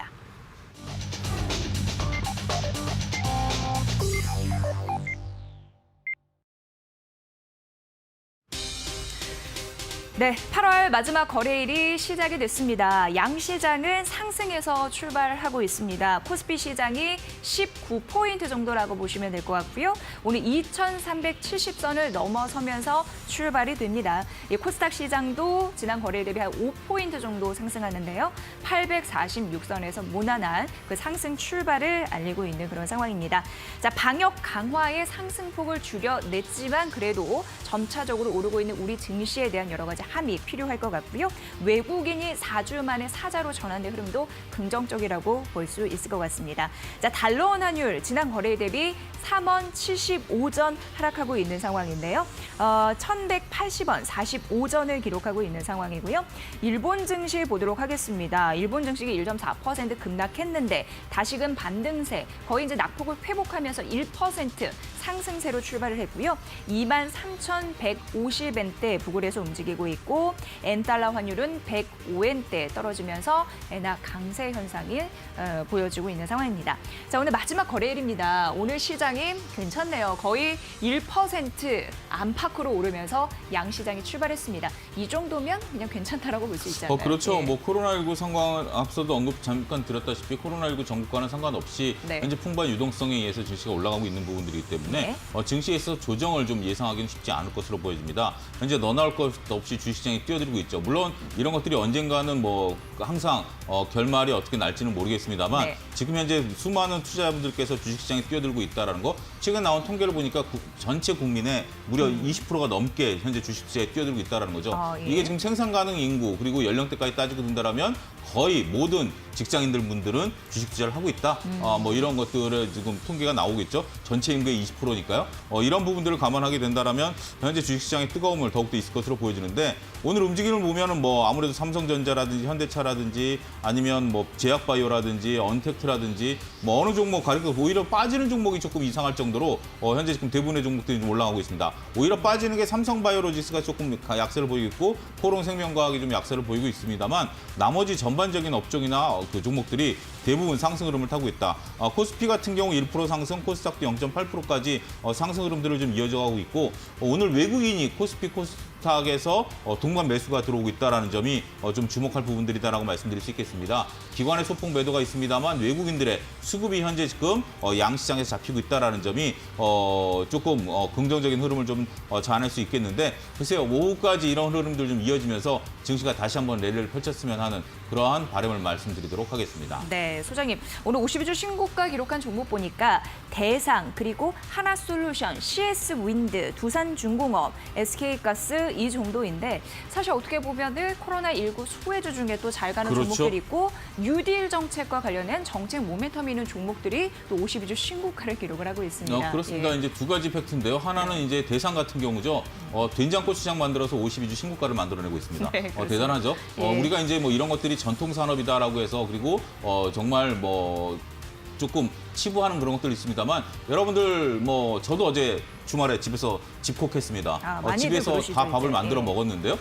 Speaker 1: 네, 8월 마지막 거래일이 시작이 됐습니다. 양시장은 상승해서 출발하고 있습니다. 코스피 시장이 19포인트 정도라고 보시면 될 것 같고요. 오늘 2,370선을 넘어서면서 출발이 됩니다. 이 코스닥 시장도 지난 거래일 대비 한 5포인트 정도 상승하는데요. 846선에서 무난한 그 상승 출발을 알리고 있는 그런 상황입니다. 자, 방역 강화의 상승폭을 줄여냈지만 그래도 점차적으로 오르고 있는 우리 증시에 대한 여러 가지 함이 필요할 것 같고요. 외국인이 4주 만에 사자로 전환된 흐름도 긍정적이라고 볼 수 있을 것 같습니다. 자, 달러원 환율 지난 거래일 대비 3원 75전 하락하고 있는 상황인데요. 1,180원 45전을 기록하고 있는 상황이고요. 일본 증시 보도록 하겠습니다. 일본 증시가 1.4% 급락했는데 다시금 반등세, 거의 이제 낙폭을 회복하면서 1% 상승세로 출발을 했고요. 23,150엔대 부근에서 움직이고 있고 엔달러 환율은 105엔대 떨어지면서 엔화 강세 현상이 보여지고 있는 상황입니다. 자, 오늘 마지막 거래일입니다. 오늘 시장이 괜찮네요. 거의 1% 안팎으로 오르면서 양시장이 출발했습니다. 이 정도면 그냥 괜찮다라고 볼 수 있잖아요.
Speaker 7: 그렇죠.
Speaker 1: 네.
Speaker 7: 코로나19 상황을 앞서도 언급 잠깐 드렸다시피 코로나19 전국과는 상관없이
Speaker 1: 네.
Speaker 7: 현재 풍부한 유동성에 의해서 증시가 올라가고 있는 부분들이기 때문에
Speaker 1: 네.
Speaker 7: 증시에서 조정을 좀 예상하기는 쉽지 않을 것으로 보여집니다. 현재 너 나올 것 없이 주식시장에 뛰어들고 있죠. 물론 이런 것들이 언젠가는 뭐 항상 결말이 어떻게 날지는 모르겠습니다만
Speaker 1: 네.
Speaker 7: 지금 현재 수많은 투자자분들께서 주식시장에 뛰어들고 있다는 거 최근 나온 통계를 보니까 전체 국민의 무려 20%가 넘게 현재 주식시장에 뛰어들고 있다는 거죠.
Speaker 1: 예.
Speaker 7: 이게 지금 생산 가능 인구 그리고 연령대까지 따지고 든다라면 거의 모든 직장인들 분들은 주식 투자를 하고 있다. 뭐 이런 것들을 지금 통계가 나오고 있죠. 전체 인구의 20%니까요. 이런 부분들을 감안하게 된다라면 현재 주식시장의 뜨거움을 더욱더 있을 것으로 보여지는데 오늘 움직임을 보면은 뭐 아무래도 삼성전자라든지 현대차라든지 아니면 뭐 제약바이오라든지 언택트라든지 뭐 어느 종목 가리켜 오히려 빠지는 종목이 조금 이상할 정도로 현재 지금 대부분의 종목들이 좀 올라가고 있습니다. 오히려 빠지는 게 삼성바이오로지스가 조금 약세를 보이고 있고 코롱생명과학이 좀 약세를 보이고 있습니다만 나머지 전반적인 업종이나 그 종목들이 대부분 상승 흐름을 타고 있다. 코스피 같은 경우 1% 상승, 코스닥도 0.8%까지 상승 흐름들을 좀 이어져가고 있고 오늘 외국인이 코스피 코스닥에서 동반 매수가 들어오고 있다는 점이 좀 주목할 부분들이다라고 말씀드릴 수 있겠습니다. 기관의 소폭 매도가 있습니다만 외국인들의 수급이 현재 지금 양시장에서 잡히고 있다는 점이 조금 긍정적인 흐름을 좀 자아낼 수 있겠는데 글쎄요 오후까지 이런 흐름들 좀 이어지면서 증시가 다시 한번 랠리를 펼쳤으면 하는 그러한 바람을 말씀드리도록 하겠습니다.
Speaker 1: 네, 소장님. 오늘 52주 신고가 기록한 종목 보니까 대상, 그리고 하나솔루션, CS윈드, 두산중공업, SK가스 이 정도인데 사실 어떻게 보면은 코로나19 수혜주 중에 또 잘 가는
Speaker 7: 그렇죠.
Speaker 1: 종목들이 있고 뉴딜 정책과 관련된 정책 모멘텀이 있는 종목들이 또 52주 신고가를 기록을 하고 있습니다.
Speaker 7: 그렇습니다.
Speaker 1: 예.
Speaker 7: 이제 두 가지 팩트인데요. 하나는 이제 대상 같은 경우죠. 된장꽃 시장 만들어서 52주 신고가를 만들어내고 있습니다.
Speaker 1: 네, 그렇습니다.
Speaker 7: 대단하죠.
Speaker 1: 예.
Speaker 7: 우리가 이제 뭐 이런 것들이 전통 산업이다라고 해서 그리고 정말 뭐 조금 치부하는 그런 것들이 있습니다만 여러분들 뭐 저도 어제 주말에 집에서 집콕했습니다.
Speaker 1: 많이들
Speaker 7: 집에서
Speaker 1: 그러시죠,
Speaker 7: 다 밥을
Speaker 1: 이제.
Speaker 7: 만들어
Speaker 1: 예.
Speaker 7: 먹었는데요.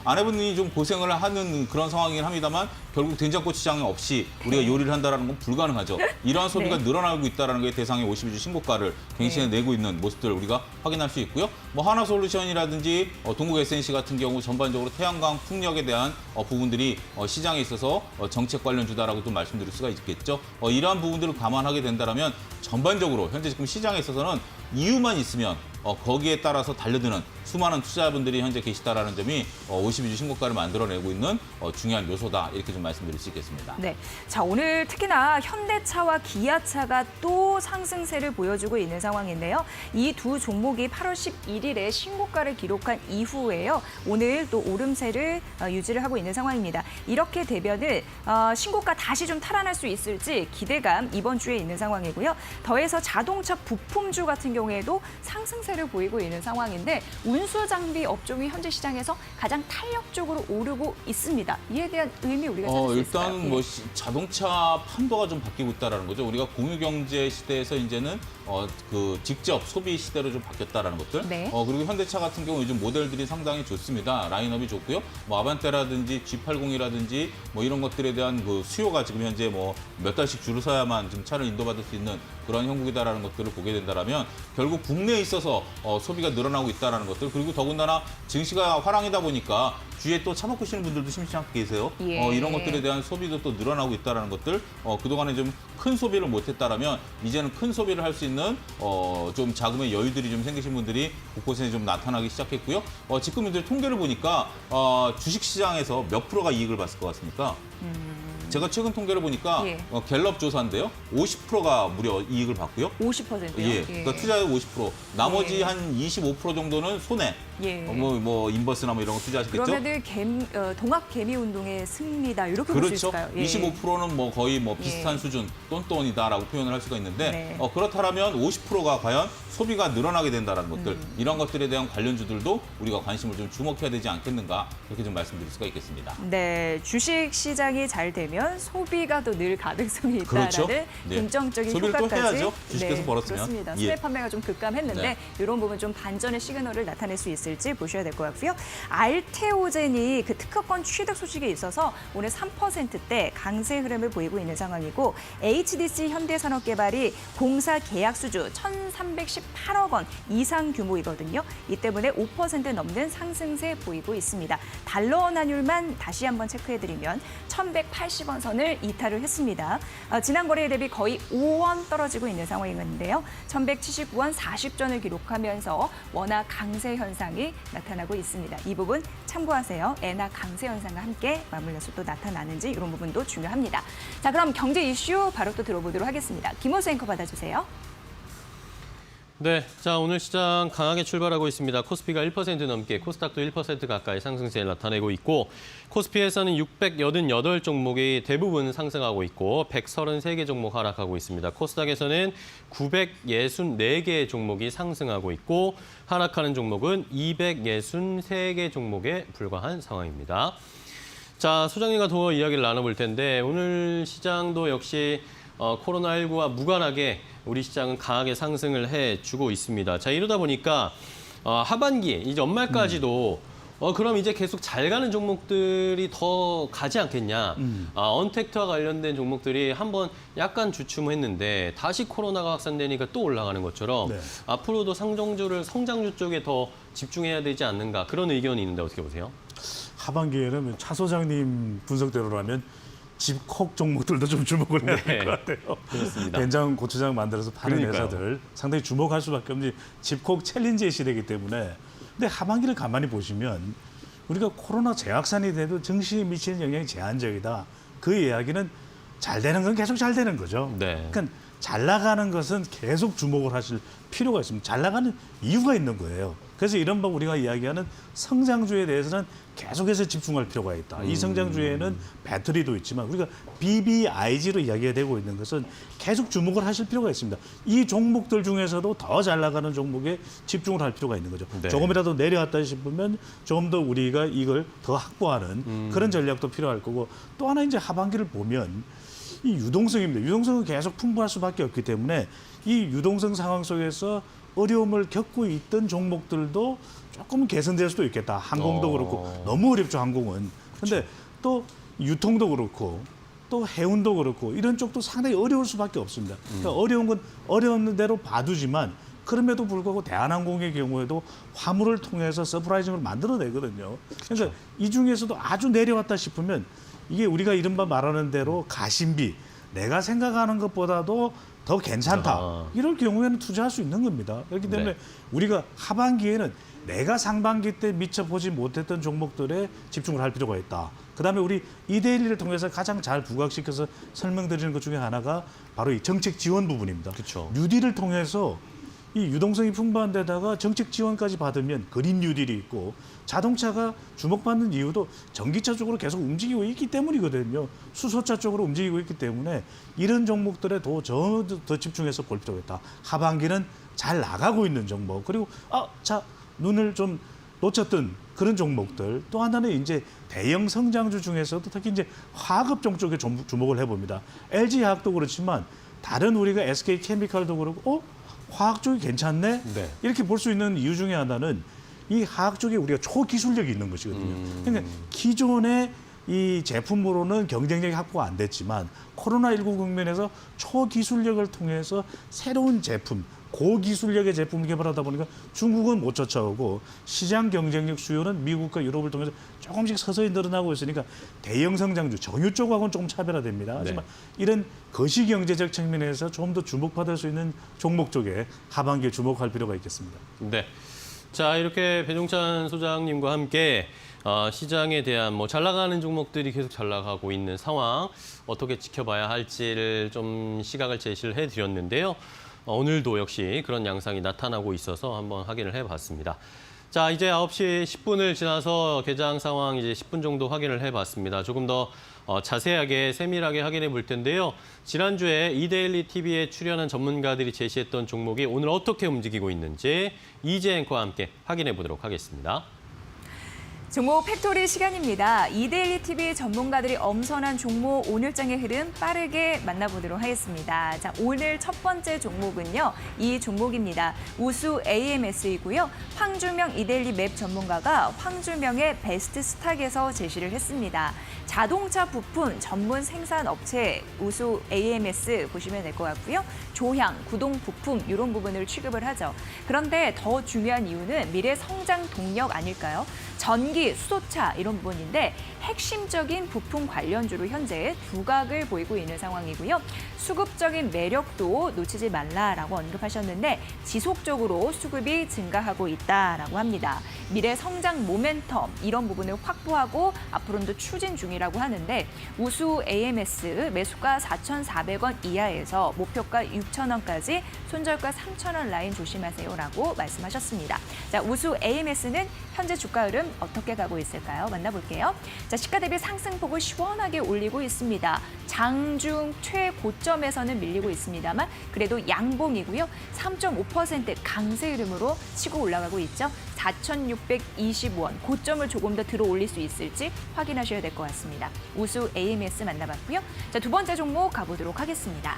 Speaker 7: 아내분이 좀 고생을 하는 그런 상황이긴 합니다만 결국 된장꽃 시장 없이 우리가 요리를 한다는 건 불가능하죠. 이러한 소비가
Speaker 1: 네.
Speaker 7: 늘어나고 있다는 게 대상의 52주 신고가를 갱신해 내고 있는 모습들을 우리가 확인할 수 있고요. 뭐 하나솔루션이라든지 동국 SNC 같은 경우 전반적으로 태양광 풍력에 대한 부분들이 시장에 있어서 정책 관련주다라고 또 말씀드릴 수가 있겠죠. 이러한 부분들을 감안하게 된다면 전반적으로 현재 지금 시장에 있어서는 이유만 있으면 거기에 따라서 달려드는 수많은 투자자분들이 현재 계시다라는 점이 52주 신고가를 만들어내고 있는 중요한 요소다 이렇게 좀 말씀드릴 수 있겠습니다.
Speaker 1: 네, 자 오늘 특히나 현대차와 기아차가 또 상승세를 보여주고 있는 상황인데요. 이 두 종목이 8월 11일에 신고가를 기록한 이후에요. 오늘 또 오름세를 유지를 하고 있는 상황입니다. 이렇게 되면은 신고가 다시 좀 탈환할 수 있을지 기대감 이번 주에 있는 상황이고요. 더해서 자동차 부품주 같은 경우에도 상승세를 보이고 있는 상황인데 운수 장비 업종이 현재 시장에서 가장 탄력적으로 오르고 있습니다. 이에 대한 의미 우리가 찾을 수 있을까요?
Speaker 7: 일단 뭐 자동차 판도가 좀 바뀌고 있다라는 거죠. 우리가 공유 경제 시대에서 이제는 그 직접 소비 시대로 좀 바뀌었다라는 것들.
Speaker 1: 네.
Speaker 7: 그리고 현대차 같은 경우 요즘 모델들이 상당히 좋습니다. 라인업이 좋고요. 뭐 아반떼라든지 G80이라든지 뭐 이런 것들에 대한 그 수요가 지금 현재 뭐 몇 달씩 줄을 서야만 지금 차를 인도받을 수 있는 그런 형국이다라는 것들을 보게 된다라면 결국 국내에 있어서 소비가 늘어나고 있다라는 것들 그리고 더군다나 증시가 화랑이다 보니까 주위에 또 차 바꾸시는 분들도 심심치 않게 계세요.
Speaker 1: 예.
Speaker 7: 이런 것들에 대한 소비도 또 늘어나고 있다라는 것들 그동안에 좀 큰 소비를 못했다라면 이제는 큰 소비를 할 수 있는 좀 자금의 여유들이 좀 생기신 분들이 곳곳에 좀 나타나기 시작했고요. 지금 이제 통계를 보니까 주식시장에서 몇 프로가 이익을 봤을 것 같습니까? 제가 최근 통계를 보니까
Speaker 1: 예.
Speaker 7: 갤럽 조사인데요. 50%가 무려 이익을 봤고요.
Speaker 1: 50%요?
Speaker 7: 예, 그러니까 투자의 50%, 나머지
Speaker 1: 예.
Speaker 7: 한 25% 정도는 손해.
Speaker 1: 예.
Speaker 7: 뭐 인버스나 뭐 이런 거 투자하시겠죠?
Speaker 1: 그러면은 동학 개미 운동의 승리다 이렇게 볼 수
Speaker 7: 그렇죠.
Speaker 1: 있을까요? 예.
Speaker 7: 25%는 뭐 거의 뭐 비슷한
Speaker 1: 예.
Speaker 7: 수준, 똔똔이다라고 표현을 할 수가 있는데
Speaker 1: 네.
Speaker 7: 그렇다면 50%가 과연 소비가 늘어나게 된다는 것들, 이런 것들에 대한 관련주들도 우리가 관심을 좀 주목해야 되지 않겠는가 이렇게 좀 말씀드릴 수가 있겠습니다.
Speaker 1: 네, 주식 시장이 잘 되면 소비가 또 늘 가능성이 있다라는
Speaker 7: 그렇죠. 네.
Speaker 1: 긍정적인
Speaker 7: 소비를 또
Speaker 1: 효과까지.
Speaker 7: 해야죠. 주식에서 벌었으면.
Speaker 1: 그렇습니다.
Speaker 7: 예.
Speaker 1: 수혜 판매가 좀 급감했는데
Speaker 7: 네.
Speaker 1: 이런 부분 좀 반전의 시그널을 나타낼 수 있을지 보셔야 될 것 같고요. 알테오젠이 그 특허권 취득 소식이 있어서 오늘 3%대 강세 흐름을 보이고 있는 상황이고 HDC 현대산업개발이 공사 계약 수주 1,318 158억 원 이상 규모이거든요. 이 때문에 5% 넘는 상승세 보이고 있습니다. 달러 원 환율만 다시 한번 체크해드리면 1,180원 선을 이탈을 했습니다. 지난 거래일 대비 거의 5원 떨어지고 있는 상황인데요. 1,179원 40전을 기록하면서 원화 강세 현상이 나타나고 있습니다. 이 부분 참고하세요. 엔화 강세 현상과 함께 맞물려서 또 나타나는지 이런 부분도 중요합니다. 자, 그럼 경제 이슈 바로 또 들어보도록 하겠습니다. 김호수 앵커 받아주세요.
Speaker 2: 네, 자 오늘 시장 강하게 출발하고 있습니다. 코스피가 1% 넘게, 코스닥도 1% 가까이 상승세를 나타내고 있고 코스피에서는 688 종목이 대부분 상승하고 있고 133개 종목 하락하고 있습니다. 코스닥에서는 964개 종목이 상승하고 있고 하락하는 종목은 263개 종목에 불과한 상황입니다. 자, 소장님과 더 이야기를 나눠볼 텐데 오늘 시장도 역시 코로나19와 무관하게 우리 시장은 강하게 상승을 해주고 있습니다. 자, 이러다 보니까 하반기, 이제 연말까지도 그럼 이제 계속 잘 가는 종목들이 더 가지 않겠냐. 언택트와 관련된 종목들이 한번 약간 주춤했는데 다시 코로나가 확산되니까 또 올라가는 것처럼
Speaker 6: 네.
Speaker 2: 앞으로도 성장주 쪽에 더 집중해야 되지 않는가 그런 의견이 있는데 어떻게 보세요?
Speaker 6: 하반기에는 차 소장님 분석대로라면 집콕 종목들도 좀 주목을 해야 될 것 같아요.
Speaker 2: 그렇습니다.
Speaker 6: 된장, 고추장 만들어서 파는
Speaker 2: 그러니까요.
Speaker 6: 회사들 상당히 주목할 수밖에 없는 집콕 챌린지의 시대이기 때문에 근데 하반기를 가만히 보시면 우리가 코로나 재확산이 돼도 증시에 미치는 영향이 제한적이다. 그 이야기는 잘 되는 건 계속 잘 되는 거죠.
Speaker 2: 네.
Speaker 6: 그러니까 잘 나가는 것은 계속 주목을 하실 필요가 있습니다. 잘 나가는 이유가 있는 거예요. 그래서 이런 방 우리가 이야기하는 성장주에 대해서는 계속해서 집중할 필요가 있다. 이 성장주에는 배터리도 있지만 우리가 BBIG로 이야기가 되고 있는 것은 계속 주목을 하실 필요가 있습니다. 이 종목들 중에서도 더 잘 나가는 종목에 집중을 할 필요가 있는 거죠.
Speaker 2: 네.
Speaker 6: 조금이라도 내려왔다 싶으면 좀 더 우리가 이걸 더 확보하는 그런 전략도 필요할 거고 또 하나 이제 하반기를 보면 이 유동성입니다. 유동성은 계속 풍부할 수밖에 없기 때문에 이 유동성 상황 속에서 어려움을 겪고 있던 종목들도 조금 개선될 수도 있겠다. 항공도 그렇고 너무 어렵죠, 항공은. 근데 또 유통도 그렇고 또 해운도 그렇고 이런 쪽도 상당히 어려울 수밖에 없습니다. 그러니까 어려운 건 어려운 대로 봐두지만 그럼에도 불구하고 대한항공의 경우에도 화물을 통해서 서프라이징을 만들어내거든요. 그러니까 이 중에서도 아주 내려왔다 싶으면 이게 우리가 이른바 말하는 대로 가심비, 내가 생각하는 것보다도 더 괜찮다. 이럴 경우에는 투자할 수 있는 겁니다. 그렇기 때문에
Speaker 2: 네.
Speaker 6: 우리가 하반기에는 내가 상반기 때 미처 보지 못했던 종목들에 집중을 할 필요가 있다. 그다음에 우리 이데일리를 통해서 가장 잘 부각시켜서 설명드리는 것 중에 하나가 바로 이 정책 지원 부분입니다.
Speaker 2: 그쵸.
Speaker 6: 뉴딜을 통해서 이 유동성이 풍부한 데다가 정책 지원까지 받으면 그린 뉴딜이 있고 자동차가 주목받는 이유도 전기차 쪽으로 계속 움직이고 있기 때문이거든요. 수소차 쪽으로 움직이고 있기 때문에 이런 종목들에 더 집중해서 볼 필요가 있다. 하반기는 잘 나가고 있는 종목 그리고 눈을 좀 놓쳤던 그런 종목들 또 하나는 이제 대형 성장주 중에서도 특히 이제 화학업종 쪽에 주목을 해봅니다. LG화학도 그렇지만 다른 우리가 SK케미칼도 그렇고 화학 쪽이 괜찮네?
Speaker 2: 네.
Speaker 6: 이렇게 볼 수 있는 이유 중에 하나는 이 화학 쪽에 우리가 초기술력이 있는 것이거든요. 그러니까 기존의 이 제품으로는 경쟁력이 확보가 안 됐지만 코로나19 국면에서 초기술력을 통해서 새로운 제품, 고기술력의 제품을 개발하다 보니까 중국은 못 쫓아오고 시장 경쟁력 수요는 미국과 유럽을 통해서 조금씩 서서히 늘어나고 있으니까 대형 성장주, 정유 쪽하고는 조금 차별화됩니다. 하지만 이런 거시경제적 측면에서 좀 더 주목받을 수 있는 종목 쪽에 하반기에 주목할 필요가 있겠습니다.
Speaker 2: 네. 자, 이렇게 배종찬 소장님과 함께 시장에 대한 잘 나가는 종목들이 계속 잘 나가고 있는 상황 어떻게 지켜봐야 할지를 좀 시각을 제시를 해드렸는데요. 오늘도 역시 그런 양상이 나타나고 있어서 한번 확인을 해봤습니다. 자, 이제 9시 10분을 지나서 개장 상황 이제 10분 정도 확인을 해봤습니다. 조금 더 자세하게 세밀하게 확인해 볼 텐데요. 지난주에 이데일리 TV에 출연한 전문가들이 제시했던 종목이 오늘 어떻게 움직이고 있는지 이재 앵커와 함께 확인해 보도록 하겠습니다.
Speaker 1: 종목 팩토리 시간입니다. 이데일리 TV 전문가들이 엄선한 종목 오늘장의 흐름 빠르게 만나보도록 하겠습니다. 자, 오늘 첫 번째 종목은요. 이 종목입니다. 우수 AMS이고요. 황주명 이데일리 맵 전문가가 황주명의 베스트 스탁에서 제시를 했습니다. 자동차 부품 전문 생산 업체 우수 AMS 보시면 될 것 같고요. 조향, 구동 부품 이런 부분을 취급을 하죠. 그런데 더 중요한 이유는 미래 성장 동력 아닐까요? 전기, 수소차 이런 부분인데 핵심적인 부품 관련주로 현재 두각을 보이고 있는 상황이고요. 수급적인 매력도 놓치지 말라라고 언급하셨는데 지속적으로 수급이 증가하고 있다라고 합니다. 미래 성장 모멘텀 이런 부분을 확보하고 앞으로도 추진 중이라고 하는데 우수 AMS 매수가 4,400원 이하에서 목표가 6,000원까지 손절가 3,000원 라인 조심하세요라고 말씀하셨습니다. 자, 우수 AMS는 현재 주가 흐름 어떻게 가고 있을까요? 만나볼게요. 자, 시가 대비 상승폭을 시원하게 올리고 있습니다. 장중 최고점에서는 밀리고 있습니다만 그래도 양봉이고요. 3.5% 강세 흐름으로 치고 올라가고 있죠. 4,620원 고점을 조금 더 들어 올릴 수 있을지 확인하셔야 될 것 같습니다. 우수 AMS 만나봤고요. 자, 두 번째 종목 가보도록 하겠습니다.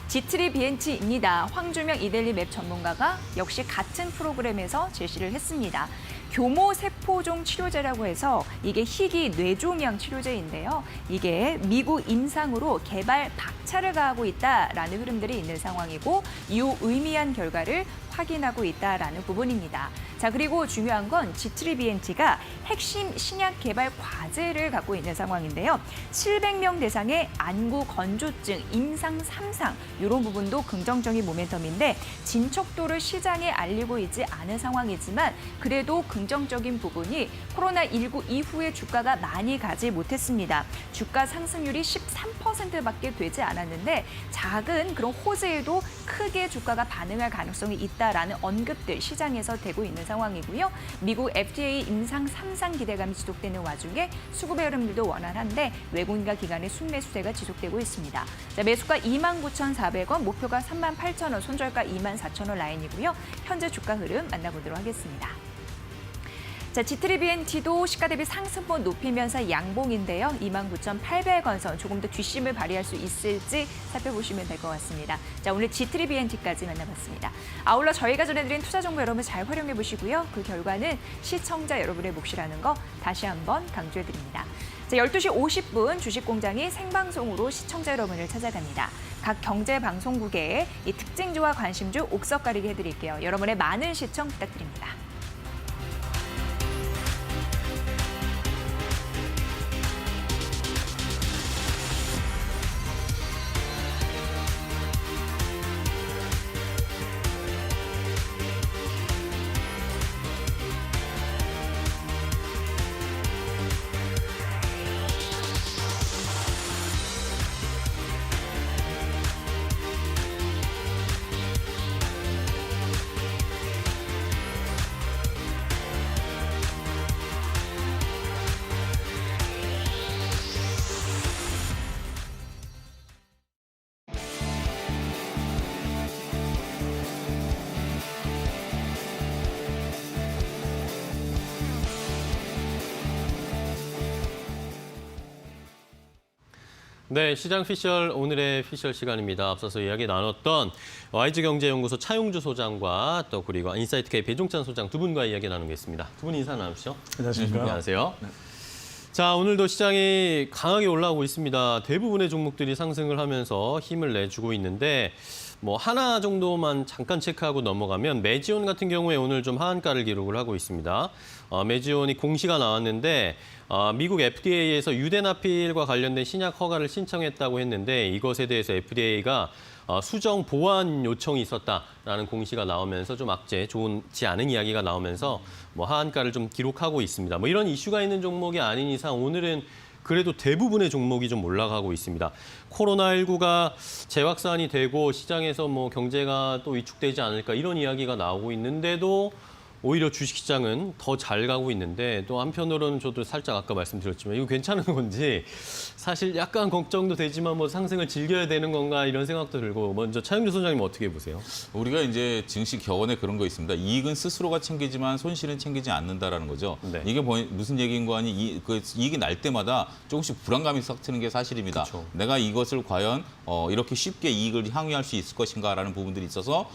Speaker 1: G3BNT입니다. 황주명 이데일리 맵 전문가가 역시 같은 프로그램에서 제시를 했습니다. 교모세포종 치료제라고 해서 이게 희귀 뇌종양 치료제인데요. 이게 미국 임상으로 개발 박차를 가하고 있다라는 흐름들이 있는 상황이고 유의미한 결과를 확인하고 있다라는 부분입니다. 자, 그리고 중요한 건 G3BNT가 핵심 신약 개발 과제를 갖고 있는 상황인데요. 700명 대상의 안구 건조증, 임상 3상 이런 부분도 긍정적인 모멘텀인데 진척도를 시장에 알리고 있지 않은 상황이지만 그래도 긍정적인 부분이 코로나19 이후에 주가가 많이 가지 못했습니다. 주가 상승률이 13%밖에 되지 않았는데 작은 그런 호재에도 크게 주가가 반응할 가능성이 있다라는 언급들 시장에서 되고 있는 상황이고요. 미국 FDA 임상 3상 기대감이 지속되는 와중에 수급의 흐름들도 원활한데 외국인과 기관의 순매수세가 지속되고 있습니다. 자, 매수가 29,400원, 목표가 38,000원, 손절가 24,000원 라인이고요. 현재 주가 흐름 만나보도록 하겠습니다. 자, G3BNT도 시가 대비 상승폭 높이면서 양봉인데요. 29,800원 선 조금 더 뒷심을 발휘할 수 있을지 살펴보시면 될 것 같습니다. 자, 오늘 G3BNT까지 만나봤습니다. 아울러 저희가 전해드린 투자 정보 여러분 잘 활용해 보시고요. 그 결과는 시청자 여러분의 몫이라는 거 다시 한번 강조해 드립니다. 자, 12시 50분 주식공장이 생방송으로 시청자 여러분을 찾아갑니다. 각 경제방송국의 이 특징주와 관심주 옥석 가리기 해드릴게요. 여러분의 많은 시청 부탁드립니다.
Speaker 2: 네, 시장 피셜 오늘의 피셜 시간입니다. 앞서서 이야기 나눴던 YG경제연구소 차용주 소장과 또 그리고 인사이트K 배종찬 소장 두 분과 이야기 나누겠습니다. 두 분 인사 나누시죠.
Speaker 6: 안녕하십니까.
Speaker 2: 안녕하세요. 자, 오늘도 시장이 강하게 올라오고 있습니다. 대부분의 종목들이 상승을 하면서 힘을 내주고 있는데 뭐 하나 정도만 잠깐 체크하고 넘어가면 메지온 같은 경우에 오늘 좀 하한가를 기록을 하고 있습니다. 메지온이 공시가 나왔는데 미국 FDA에서 유대나필과 관련된 신약 허가를 신청했다고 했는데 이것에 대해서 FDA가 수정 보완 요청이 있었다라는 공시가 나오면서 좀 악재 좋지 않은 이야기가 나오면서 뭐 하한가를 좀 기록하고 있습니다. 뭐 이런 이슈가 있는 종목이 아닌 이상 오늘은 그래도 대부분의 종목이 좀 올라가고 있습니다. 코로나19가 재확산이 되고 시장에서 뭐 경제가 또 위축되지 않을까 이런 이야기가 나오고 있는데도 오히려 주식시장은 더 잘 가고 있는데 또 한편으로는 저도 살짝 아까 말씀드렸지만 이거 괜찮은 건지 사실 약간 걱정도 되지만 뭐 상승을 즐겨야 되는 건가 이런 생각도 들고 먼저 차영주 소장님 어떻게 보세요?
Speaker 7: 우리가 이제 증시 격언에 그런 거 있습니다. 이익은 스스로가 챙기지만 손실은 챙기지 않는다라는 거죠.
Speaker 2: 네.
Speaker 7: 이게 무슨 얘기인 거 아니? 이익이 날 때마다 조금씩 불안감이 싹 트는 게 사실입니다.
Speaker 2: 그쵸.
Speaker 7: 내가 이것을 과연 이렇게 쉽게 이익을 향유할 수 있을 것인가라는 부분들이 있어서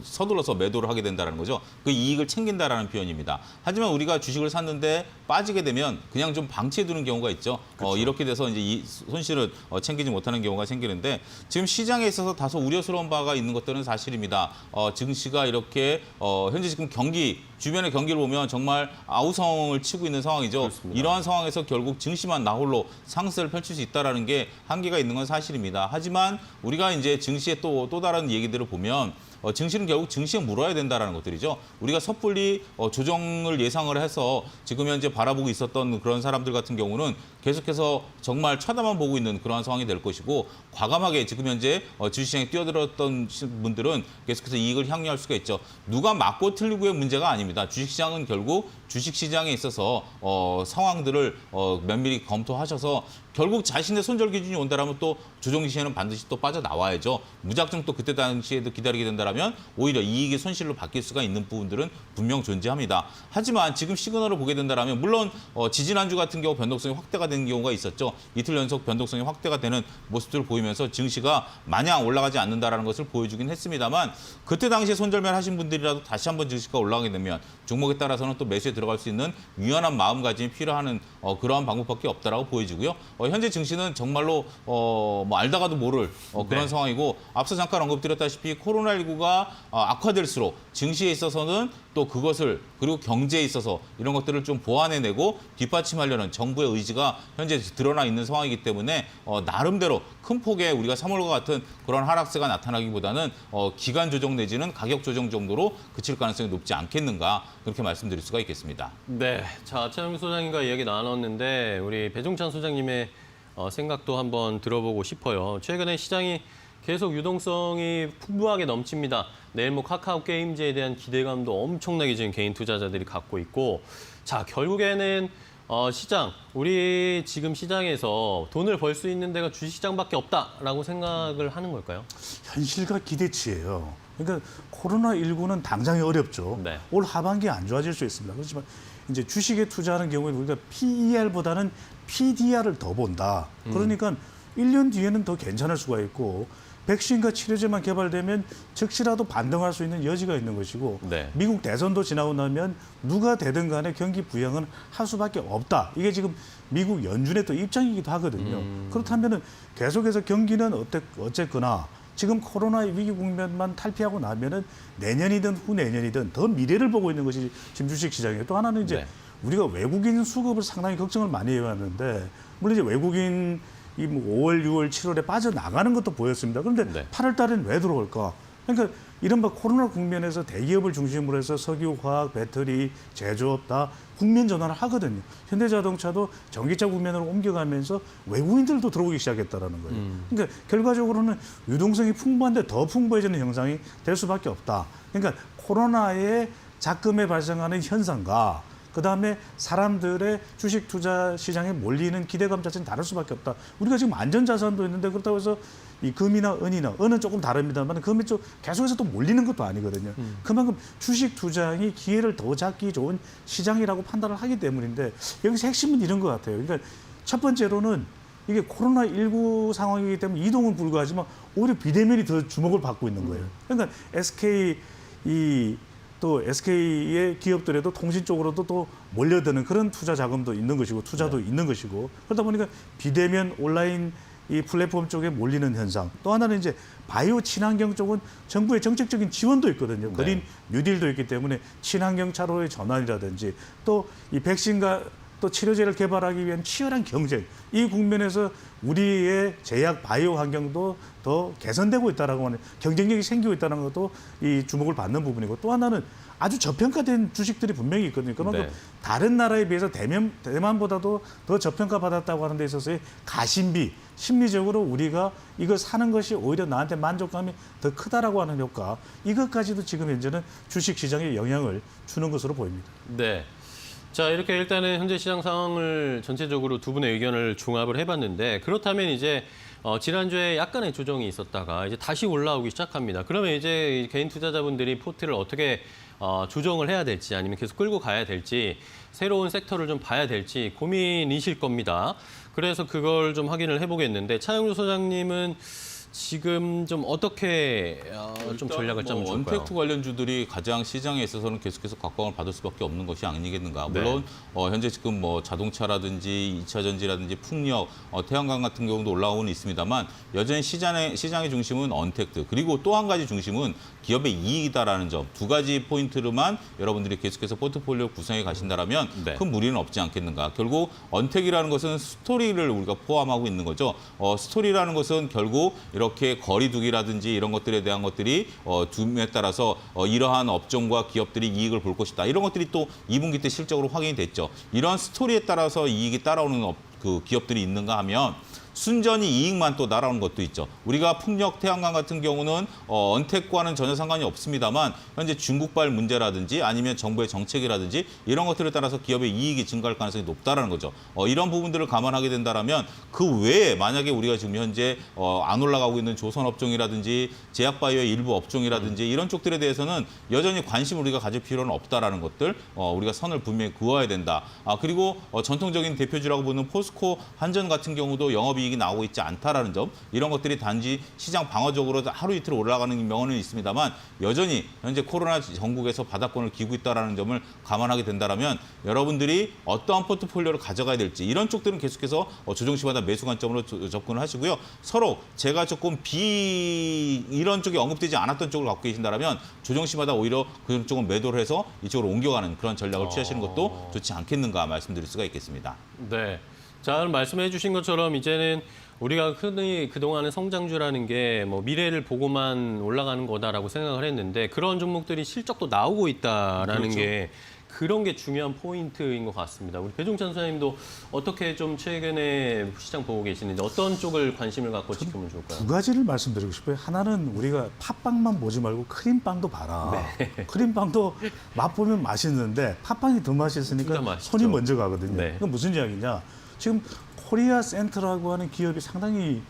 Speaker 7: 서둘러서 매도를 하게 된다는 거죠. 그 이익을 챙긴다라는 표현입니다. 하지만 우리가 주식을 샀는데 빠지게 되면 그냥 좀 방치해 두는 경우가 있죠. 이렇게 돼서 이제 이 손실을 챙기지 못하는 경우가 생기는데 지금 시장에 있어서 다소 우려스러운 바가 있는 것들은 사실입니다. 증시가 이렇게 현재 지금 주변의 경기를 보면 정말 아우성을 치고 있는 상황이죠.
Speaker 2: 그렇습니다.
Speaker 7: 이러한 상황에서 결국 증시만 나홀로 상승을 펼칠 수 있다는 게 한계가 있는 건 사실입니다. 하지만 우리가 이제 증시의 또 다른 얘기들을 보면 증시는 결국 증시에 물어야 된다는 것들이죠. 우리가 섣불리 조정을 예상을 해서 지금 현재 바라보고 있었던 그런 사람들 같은 경우는 계속해서 정말 쳐다만 보고 있는 그러한 상황이 될 것이고 과감하게 지금 현재 주식시장에 뛰어들었던 분들은 계속해서 이익을 향유할 수가 있죠. 누가 맞고 틀리고의 문제가 아닙니다. 주식시장은 결국 주식시장에 있어서 상황들을 면밀히 검토하셔서 결국 자신의 손절 기준이 온다라면 또 조정 시에는 반드시 또 빠져나와야죠. 무작정 또 그때 당시에도 기다리게 된다면 오히려 이익이 손실로 바뀔 수가 있는 부분들은 분명 존재합니다. 하지만 지금 시그널을 보게 된다면 물론 지지난주 같은 경우 변동성이 확대가 되는 경우가 있었죠. 이틀 연속 변동성이 확대가 되는 모습들을 보이면서 증시가 마냥 올라가지 않는다라는 것을 보여주긴 했습니다만 그때 당시에 손절매 하신 분들이라도 다시 한번 증시가 올라가게 되면 종목에 따라서는 또 매수에 들어갈 수 있는 유연한 마음가짐이 필요한 그러한 방법밖에 없다라고 보여지고요. 현재 증시는 정말로 뭐 알다가도 모를 그런
Speaker 2: 네.
Speaker 7: 상황이고 앞서 잠깐 언급드렸다시피 코로나19가 악화될수록 증시에 있어서는 또 그것을 그리고 경제에 있어서 이런 것들을 좀 보완해내고 뒷받침하려는 정부의 의지가 현재 드러나 있는 상황이기 때문에 나름대로 큰 폭의 우리가 3월과 같은 그런 하락세가 나타나기보다는 기간 조정 내지는 가격 조정 정도로 그칠 가능성이 높지 않겠는가 그렇게 말씀드릴 수가 있겠습니다.
Speaker 2: 네, 자 차영주 소장님과 이야기 나눴는데 우리 배종찬 소장님의 생각도 한번 들어보고 싶어요. 최근에 시장이 계속 유동성이 풍부하게 넘칩니다. 내일 뭐 카카오 게임즈에 대한 기대감도 엄청나게 지금 개인 투자자들이 갖고 있고, 자 결국에는 우리 지금 시장에서 돈을 벌 수 있는 데가 주식시장밖에 없다라고 생각을 하는 걸까요?
Speaker 6: 현실과 기대치예요. 그러니까 코로나19는 당장이 어렵죠.
Speaker 2: 네.
Speaker 6: 올 하반기에 안 좋아질 수 있습니다. 그렇지만 이제 주식에 투자하는 경우에는 우리가 PER보다는 PDR을 더 본다. 그러니까 1년 뒤에는 더 괜찮을 수가 있고 백신과 치료제만 개발되면 즉시라도 반등할 수 있는 여지가 있는 것이고
Speaker 2: 네.
Speaker 6: 미국 대선도 지나고 나면 누가 되든 간에 경기 부양은 할 수밖에 없다. 이게 지금 미국 연준의 또 입장이기도 하거든요. 그렇다면 계속해서 경기는 어쨌거나 지금 코로나 위기 국면만 탈피하고 나면은 내년이든 후내년이든 더 미래를 보고 있는 것이 지금 주식시장이에요. 또 하나는 이제
Speaker 2: 네.
Speaker 6: 우리가 외국인 수급을 상당히 걱정을 많이 해왔는데 물론 이제 외국인 이 뭐 5월, 6월, 7월에 빠져나가는 것도 보였습니다. 그런데
Speaker 2: 네.
Speaker 6: 8월 달엔 왜 들어올까? 그러니까 이른바 코로나 국면에서 대기업을 중심으로 해서 석유, 화학, 배터리, 제조업 다 국면 전환을 하거든요. 현대자동차도 전기차 국면으로 옮겨가면서 외국인들도 들어오기 시작했다라는 거예요. 그러니까 결과적으로는 유동성이 풍부한데 더 풍부해지는 형상이 될 수밖에 없다. 그러니까 코로나의 작금에 발생하는 현상과 그다음에 사람들의 주식 투자 시장에 몰리는 기대감 자체는 다를 수밖에 없다. 우리가 지금 안전자산도 있는데 그렇다고 해서 이 금이나 은은 조금 다릅니다만 금이 좀 계속해서 또 몰리는 것도 아니거든요. 그만큼 주식 투자이 기회를 더 잡기 좋은 시장이라고 판단을 하기 때문인데 여기서 핵심은 이런 것 같아요. 그러니까 첫 번째로는 이게 코로나19 상황이기 때문에 이동은 불가하지만 오히려 비대면이 더 주목을 받고 있는 거예요. 그러니까 또 SK의 기업들에도 통신 쪽으로도 또 몰려드는 그런 투자 자금도 있는 것이고 투자도 있는 것이고 그러다 보니까 비대면 온라인 이 플랫폼 쪽에 몰리는 현상. 또 하나는 이제 바이오 친환경 쪽은 정부의 정책적인 지원도 있거든요. 그린 뉴딜도 있기 때문에 친환경 차로의 전환이라든지 또 이 백신과 또 치료제를 개발하기 위한 치열한 경쟁, 이 국면에서 우리의 제약 바이오 환경도 더 개선되고 있다라고 하는 경쟁력이 생기고 있다는 것도 이 주목을 받는 부분이고, 또 하나는 아주 저평가된 주식들이 분명히 있거든요. 그만큼
Speaker 2: 네.
Speaker 6: 다른 나라에 비해서 대만보다도 더 저평가받았다고 하는 데 있어서의 가심비, 심리적으로 우리가 이걸 사는 것이 오히려 나한테 만족감이 더 크다라고 하는 효과, 이것까지도 지금 현재는 주식시장에 영향을 주는 것으로 보입니다.
Speaker 2: 네. 자, 이렇게 일단은 현재 시장 상황을 전체적으로 두 분의 의견을 종합을 해봤는데, 그렇다면 이제 지난주에 약간의 조정이 있었다가 이제 다시 올라오기 시작합니다. 그러면 이제 개인 투자자분들이 포트를 어떻게 조정을 해야 될지, 아니면 계속 끌고 가야 될지, 새로운 섹터를 좀 봐야 될지 고민이실 겁니다. 그래서 그걸 좀 확인을 해보겠는데, 차영주 소장님은 지금 좀 어떻게 좀 전략을 짜면 좋을까요?
Speaker 7: 원택트 관련주들이 가장 시장에 있어서는 계속해서 각광을 받을 수밖에 없는 것이 아니겠는가.
Speaker 2: 네.
Speaker 7: 물론 현재 지금 뭐 자동차라든지 2차 전지라든지 풍력, 태양광 같은 경우도 올라오는 있습니다만, 여전히 시장의 중심은 언택트, 그리고 또 한 가지 중심은 기업의 이익이다라는 점, 두 가지 포인트로만 여러분들이 계속해서 포트폴리오 구성해 가신다라면
Speaker 2: 네.
Speaker 7: 큰 무리는 없지 않겠는가. 결국 언택이라는 것은 스토리를 우리가 포함하고 있는 거죠. 스토리라는 것은 결국 이렇게 거리두기라든지 이런 것들에 대한 것들이 둠에 따라서 이러한 업종과 기업들이 이익을 볼 것이다. 이런 것들이 또 2분기 때 실적으로 확인이 됐죠. 이러한 스토리에 따라서 이익이 따라오는 그 기업들이 있는가 하면 순전히 이익만 또 날아오는 것도 있죠. 우리가 풍력, 태양광 같은 경우는 언택과는 전혀 상관이 없습니다만, 현재 중국발 문제라든지 아니면 정부의 정책이라든지 이런 것들에 따라서 기업의 이익이 증가할 가능성이 높다라는 거죠. 이런 부분들을 감안하게 된다면 그 외에 만약에 우리가 지금 현재 안 올라가고 있는 조선업종이라든지 제약바이오의 일부 업종이라든지 이런 쪽들에 대해서는 여전히 관심을 우리가 가질 필요는 없다라는 것들, 우리가 선을 분명히 그어야 된다. 그리고 전통적인 대표주라고 보는 포스코, 한전 같은 경우도 영업이익이 나오고 있지 않다라는 점, 이런 것들이 단지 시장 방어적으로 하루 이틀 올라가는 면은 있습니다만, 여전히 현재 코로나 전국에서 바닥권을 기고 있다라는 점을 감안하게 된다면 여러분들이 어떠한 포트폴리오를 가져가야 될지, 이런 쪽들은 계속해서 조정시마다 매수 관점으로 접근을 하시고요. 서로 제가 조금 이런 쪽이 언급되지 않았던 쪽을 갖고 계신다면 조정시마다 오히려 그 쪽은 매도를 해서 이쪽으로 옮겨가는 그런 전략을 취하시는 것도 좋지 않겠는가 말씀드릴 수가 있겠습니다.
Speaker 2: 네. 자, 말씀해 주신 것처럼 이제는 우리가 흔히 그동안의 성장주라는 게 뭐 미래를 보고만 올라가는 거다라고 생각을 했는데, 그런 종목들이 실적도 나오고 있다라는
Speaker 7: 그렇죠.
Speaker 2: 게, 그런 게 중요한 포인트인 것 같습니다. 우리 배종찬 소장님도 어떻게 좀 최근에 시장 보고 계시는지, 어떤 쪽을 관심을 갖고 지키면 좋을까요?
Speaker 6: 두 가지를 말씀드리고 싶어요. 하나는 우리가 팥빵만 보지 말고 크림빵도 봐라. 크림빵도 맛보면 맛있는데 팥빵이 더 맛있으니까
Speaker 2: 진짜 맛있죠.
Speaker 6: 손이 먼저 가거든요.
Speaker 2: 네.
Speaker 6: 그건 무슨 이야기냐? 지금 코리아 센터라고 하는 기업이 상당히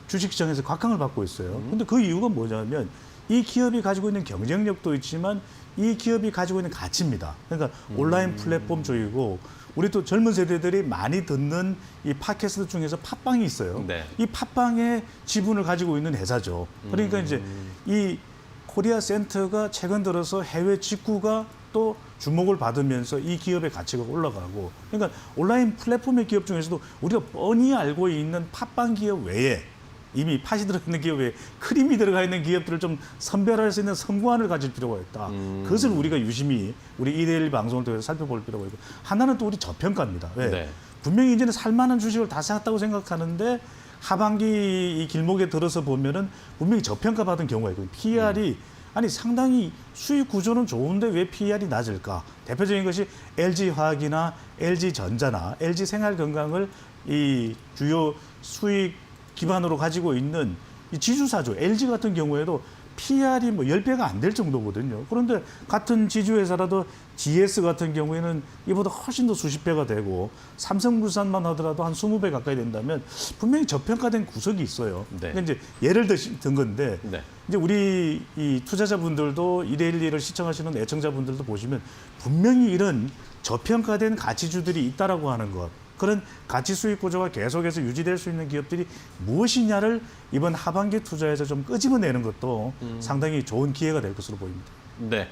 Speaker 6: 주식시장에서 곽강을 받고 있어요. 근데 그 이유가 뭐냐면, 이 기업이 가지고 있는 경쟁력도 있지만 이 기업이 가지고 있는 가치입니다. 그러니까 온라인 플랫폼 쪽이고, 우리 또 젊은 세대들이 많이 듣는 이 팟캐스트 중에서 팟빵이 있어요.
Speaker 2: 네.
Speaker 6: 이 팟빵의 지분을 가지고 있는 회사죠. 그러니까 이제 이 코리아 센터가 최근 들어서 해외 직구가 또 주목을 받으면서 이 기업의 가치가 올라가고, 그러니까 온라인 플랫폼의 기업 중에서도 우리가 뻔히 알고 있는 팟빵 기업 외에 이미 팥이 들어있는 기업에 크림이 들어가 있는 기업들을 좀 선별할 수 있는 선구안을 가질 필요가 있다. 그것을 우리가 유심히 우리 1대1 방송을 통해서 살펴볼 필요가 있고, 하나는 또 우리 저평가입니다. 왜?
Speaker 2: 네.
Speaker 6: 분명히 이제는 살만한 주식을 다 샀다고 생각하는데 하반기 이 길목에 들어서 보면은 분명히 저평가받은 경우가 있거든요. PER이 아니 상당히 수익 구조는 좋은데 왜 PER이 낮을까? 대표적인 것이 LG화학이나 LG전자나 LG생활건강을 이 주요 수익 기반으로 가지고 있는 이 지주사죠. LG 같은 경우에도 PER이 뭐 10배가 안 될 정도거든요. 그런데 같은 지주회사라도 GS 같은 경우에는 이보다 훨씬 더 수십 배가 되고, 삼성물산만 하더라도 한 20배 가까이 된다면 분명히 저평가된 구석이 있어요.
Speaker 2: 네.
Speaker 6: 그러니까 이제 예를 든 건데,
Speaker 2: 네.
Speaker 6: 이제 우리 이 투자자분들도 1대1을 시청하시는 애청자분들도 보시면 분명히 이런 저평가된 가치주들이 있다라고 하는 것, 그런 가치 수익 구조가 계속해서 유지될 수 있는 기업들이 무엇이냐를 이번 하반기 투자에서 좀 끄집어내는 것도 상당히 좋은 기회가 될 것으로 보입니다.
Speaker 2: 네.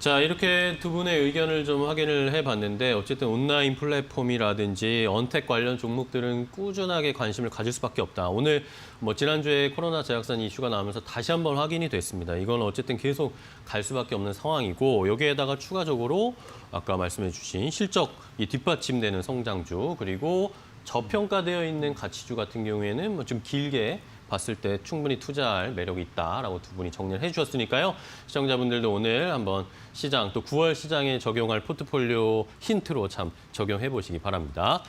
Speaker 2: 자, 이렇게 두 분의 의견을 좀 확인을 해봤는데 어쨌든 온라인 플랫폼이라든지 언택 관련 종목들은 꾸준하게 관심을 가질 수밖에 없다. 오늘 뭐 지난주에 코로나 재확산 이슈가 나오면서 다시 한번 확인이 됐습니다. 이건 어쨌든 계속 갈 수밖에 없는 상황이고 여기에다가 추가적으로 아까 말씀해 주신 실적 이 뒷받침되는 성장주 그리고 저평가되어 있는 가치주 같은 경우에는 뭐 좀 길게 봤을 때 충분히 투자할 매력이 있다라고 두 분이 정리를 해주셨으니까요. 시청자분들도 오늘 한번 시장 또 9월 시장에 적용할 포트폴리오 힌트로 참 적용해 보시기 바랍니다.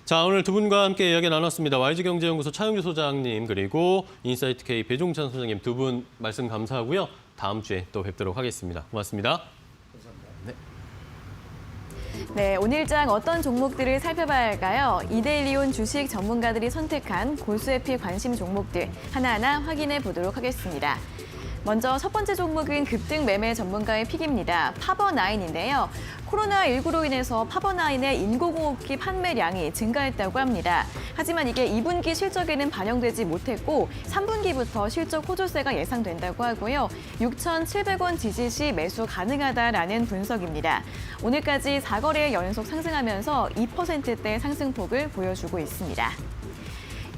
Speaker 2: 자, 오늘 두 분과 함께 이야기 나눴습니다. YG경제연구소 차영규 소장님 그리고 인사이트K 배종찬 소장님 두 분 말씀 감사하고요. 다음 주에 또 뵙도록 하겠습니다. 고맙습니다.
Speaker 8: 네, 오늘장 어떤 종목들을 살펴봐야 할까요? 이데일리온 주식 전문가들이 선택한 골수의 피 관심 종목들 하나하나 확인해 보도록 하겠습니다. 먼저 첫 번째 종목은 급등 매매 전문가의 픽입니다. 파버나인인데요. 코로나19로 인해서 파버나인의 인공호흡기 판매량이 증가했다고 합니다. 하지만 이게 2분기 실적에는 반영되지 못했고 3분기부터 실적 호조세가 예상된다고 하고요. 6,700원 지지 시 매수 가능하다라는 분석입니다. 오늘까지 4거래 연속 상승하면서 2%대 상승폭을 보여주고 있습니다.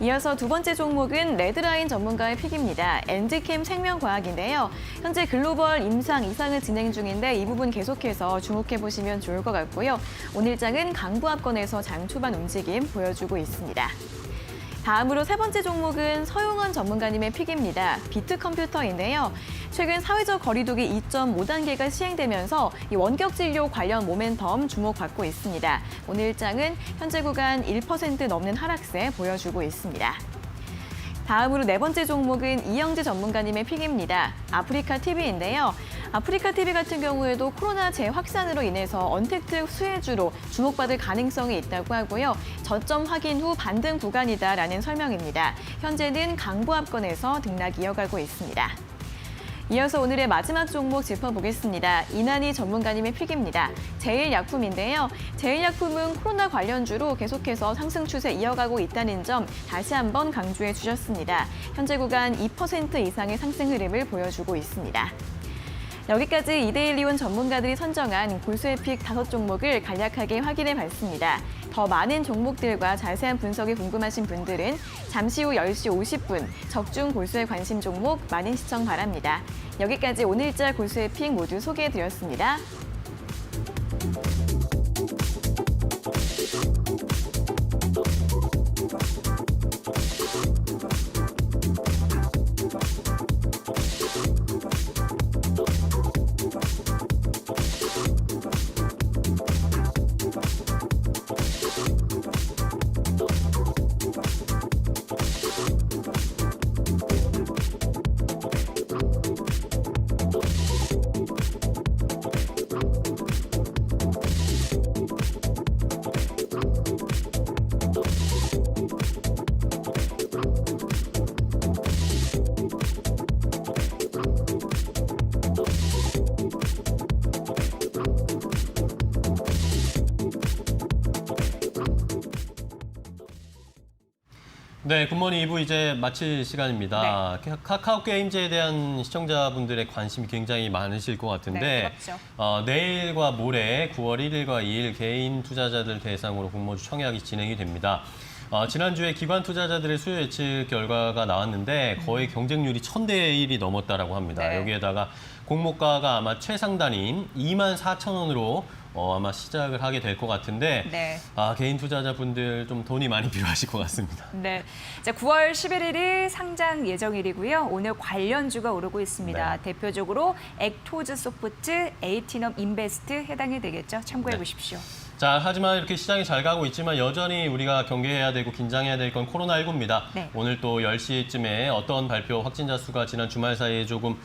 Speaker 8: 이어서 두 번째 종목은 레드라인 전문가의 픽입니다. 엔지캠 생명과학인데요. 현재 글로벌 임상 이상을 진행 중인데 이 부분 계속해서 주목해 보시면 좋을 것 같고요. 오늘장은 강부합권에서 장 초반 움직임 보여주고 있습니다. 다음으로 세 번째 종목은 서용원 전문가님의 픽입니다. 비트컴퓨터인데요. 최근 사회적 거리두기 2.5단계가 시행되면서 이 원격 진료 관련 모멘텀 주목받고 있습니다. 오늘장은 현재 구간 1% 넘는 하락세 보여주고 있습니다. 다음으로 네 번째 종목은 이영재 전문가님의 픽입니다. 아프리카 TV인데요. 아프리카 TV 같은 경우에도 코로나 재확산으로 인해서 언택트 수혜주로 주목받을 가능성이 있다고 하고요. 저점 확인 후 반등 구간이다라는 설명입니다. 현재는 강보합권에서 등락 이어가고 있습니다. 이어서 오늘의 마지막 종목 짚어보겠습니다. 이난희 전문가님의 픽입니다. 제일약품인데요. 제일약품은 코로나 관련주로 계속해서 상승 추세 이어가고 있다는 점 다시 한번 강조해 주셨습니다. 현재 구간 2% 이상의 상승 흐름을 보여주고 있습니다. 여기까지 이데일리온 전문가들이 선정한 골수의 픽 5종목을 간략하게 확인해 봤습니다. 더 많은 종목들과 자세한 분석이 궁금하신 분들은 잠시 후 10시 50분 적중 골수의 관심 종목 많은 시청 바랍니다. 여기까지 오늘자 골수의 픽 모두 소개해드렸습니다.
Speaker 2: 네, 굿모닝 2부 이제 마칠 시간입니다. 카카오 게임즈에 대한 시청자분들의 관심이 굉장히 많으실 것 같은데
Speaker 1: 네, 그렇죠.
Speaker 2: 내일과 모레 9월 1일과 2일 개인 투자자들 대상으로 공모주 청약이 진행이 됩니다. 지난주에 기관 투자자들의 수요 예측 결과가 나왔는데 거의 경쟁률이 1000대 1이 넘었다라고 합니다.
Speaker 1: 네.
Speaker 2: 여기에다가 공모가가 아마 최상단인 24,000원으로 아마 시작을 하게 될 것 같은데
Speaker 1: 네.
Speaker 2: 개인 투자자분들 좀 돈이 많이 필요하실 것 같습니다.
Speaker 1: 네, 자, 9월 11일이 상장 예정일이고요. 오늘 관련주가 오르고 있습니다.
Speaker 2: 네.
Speaker 1: 대표적으로 액토즈 소프트, 에이티넘 인베스트 해당이 되겠죠. 참고해
Speaker 2: 네.
Speaker 1: 보십시오.
Speaker 2: 자, 하지만 이렇게 시장이 잘 가고 있지만 여전히 우리가 경계해야 되고 긴장해야 될 건 코로나19입니다.
Speaker 1: 네.
Speaker 2: 오늘 또 10시쯤에 어떤 발표 확진자 수가 지난 주말 사이에 조금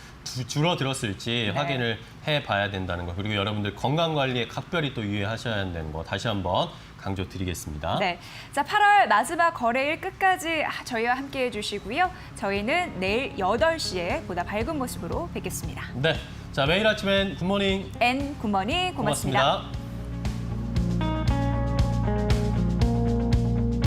Speaker 2: 줄어들었을지
Speaker 1: 네.
Speaker 2: 확인을 해봐야 된다는 거. 그리고 여러분들 건강관리에 각별히 또 유의하셔야 한다는 거 다시 한번 강조드리겠습니다.
Speaker 1: 네, 자, 8월 마지막 거래일 끝까지 저희와 함께해 주시고요. 저희는 내일 8시에 보다 밝은 모습으로 뵙겠습니다.
Speaker 2: 네, 자, 매일 아침엔 굿모닝
Speaker 1: 굿모닝 고맙습니다.
Speaker 2: 고맙습니다.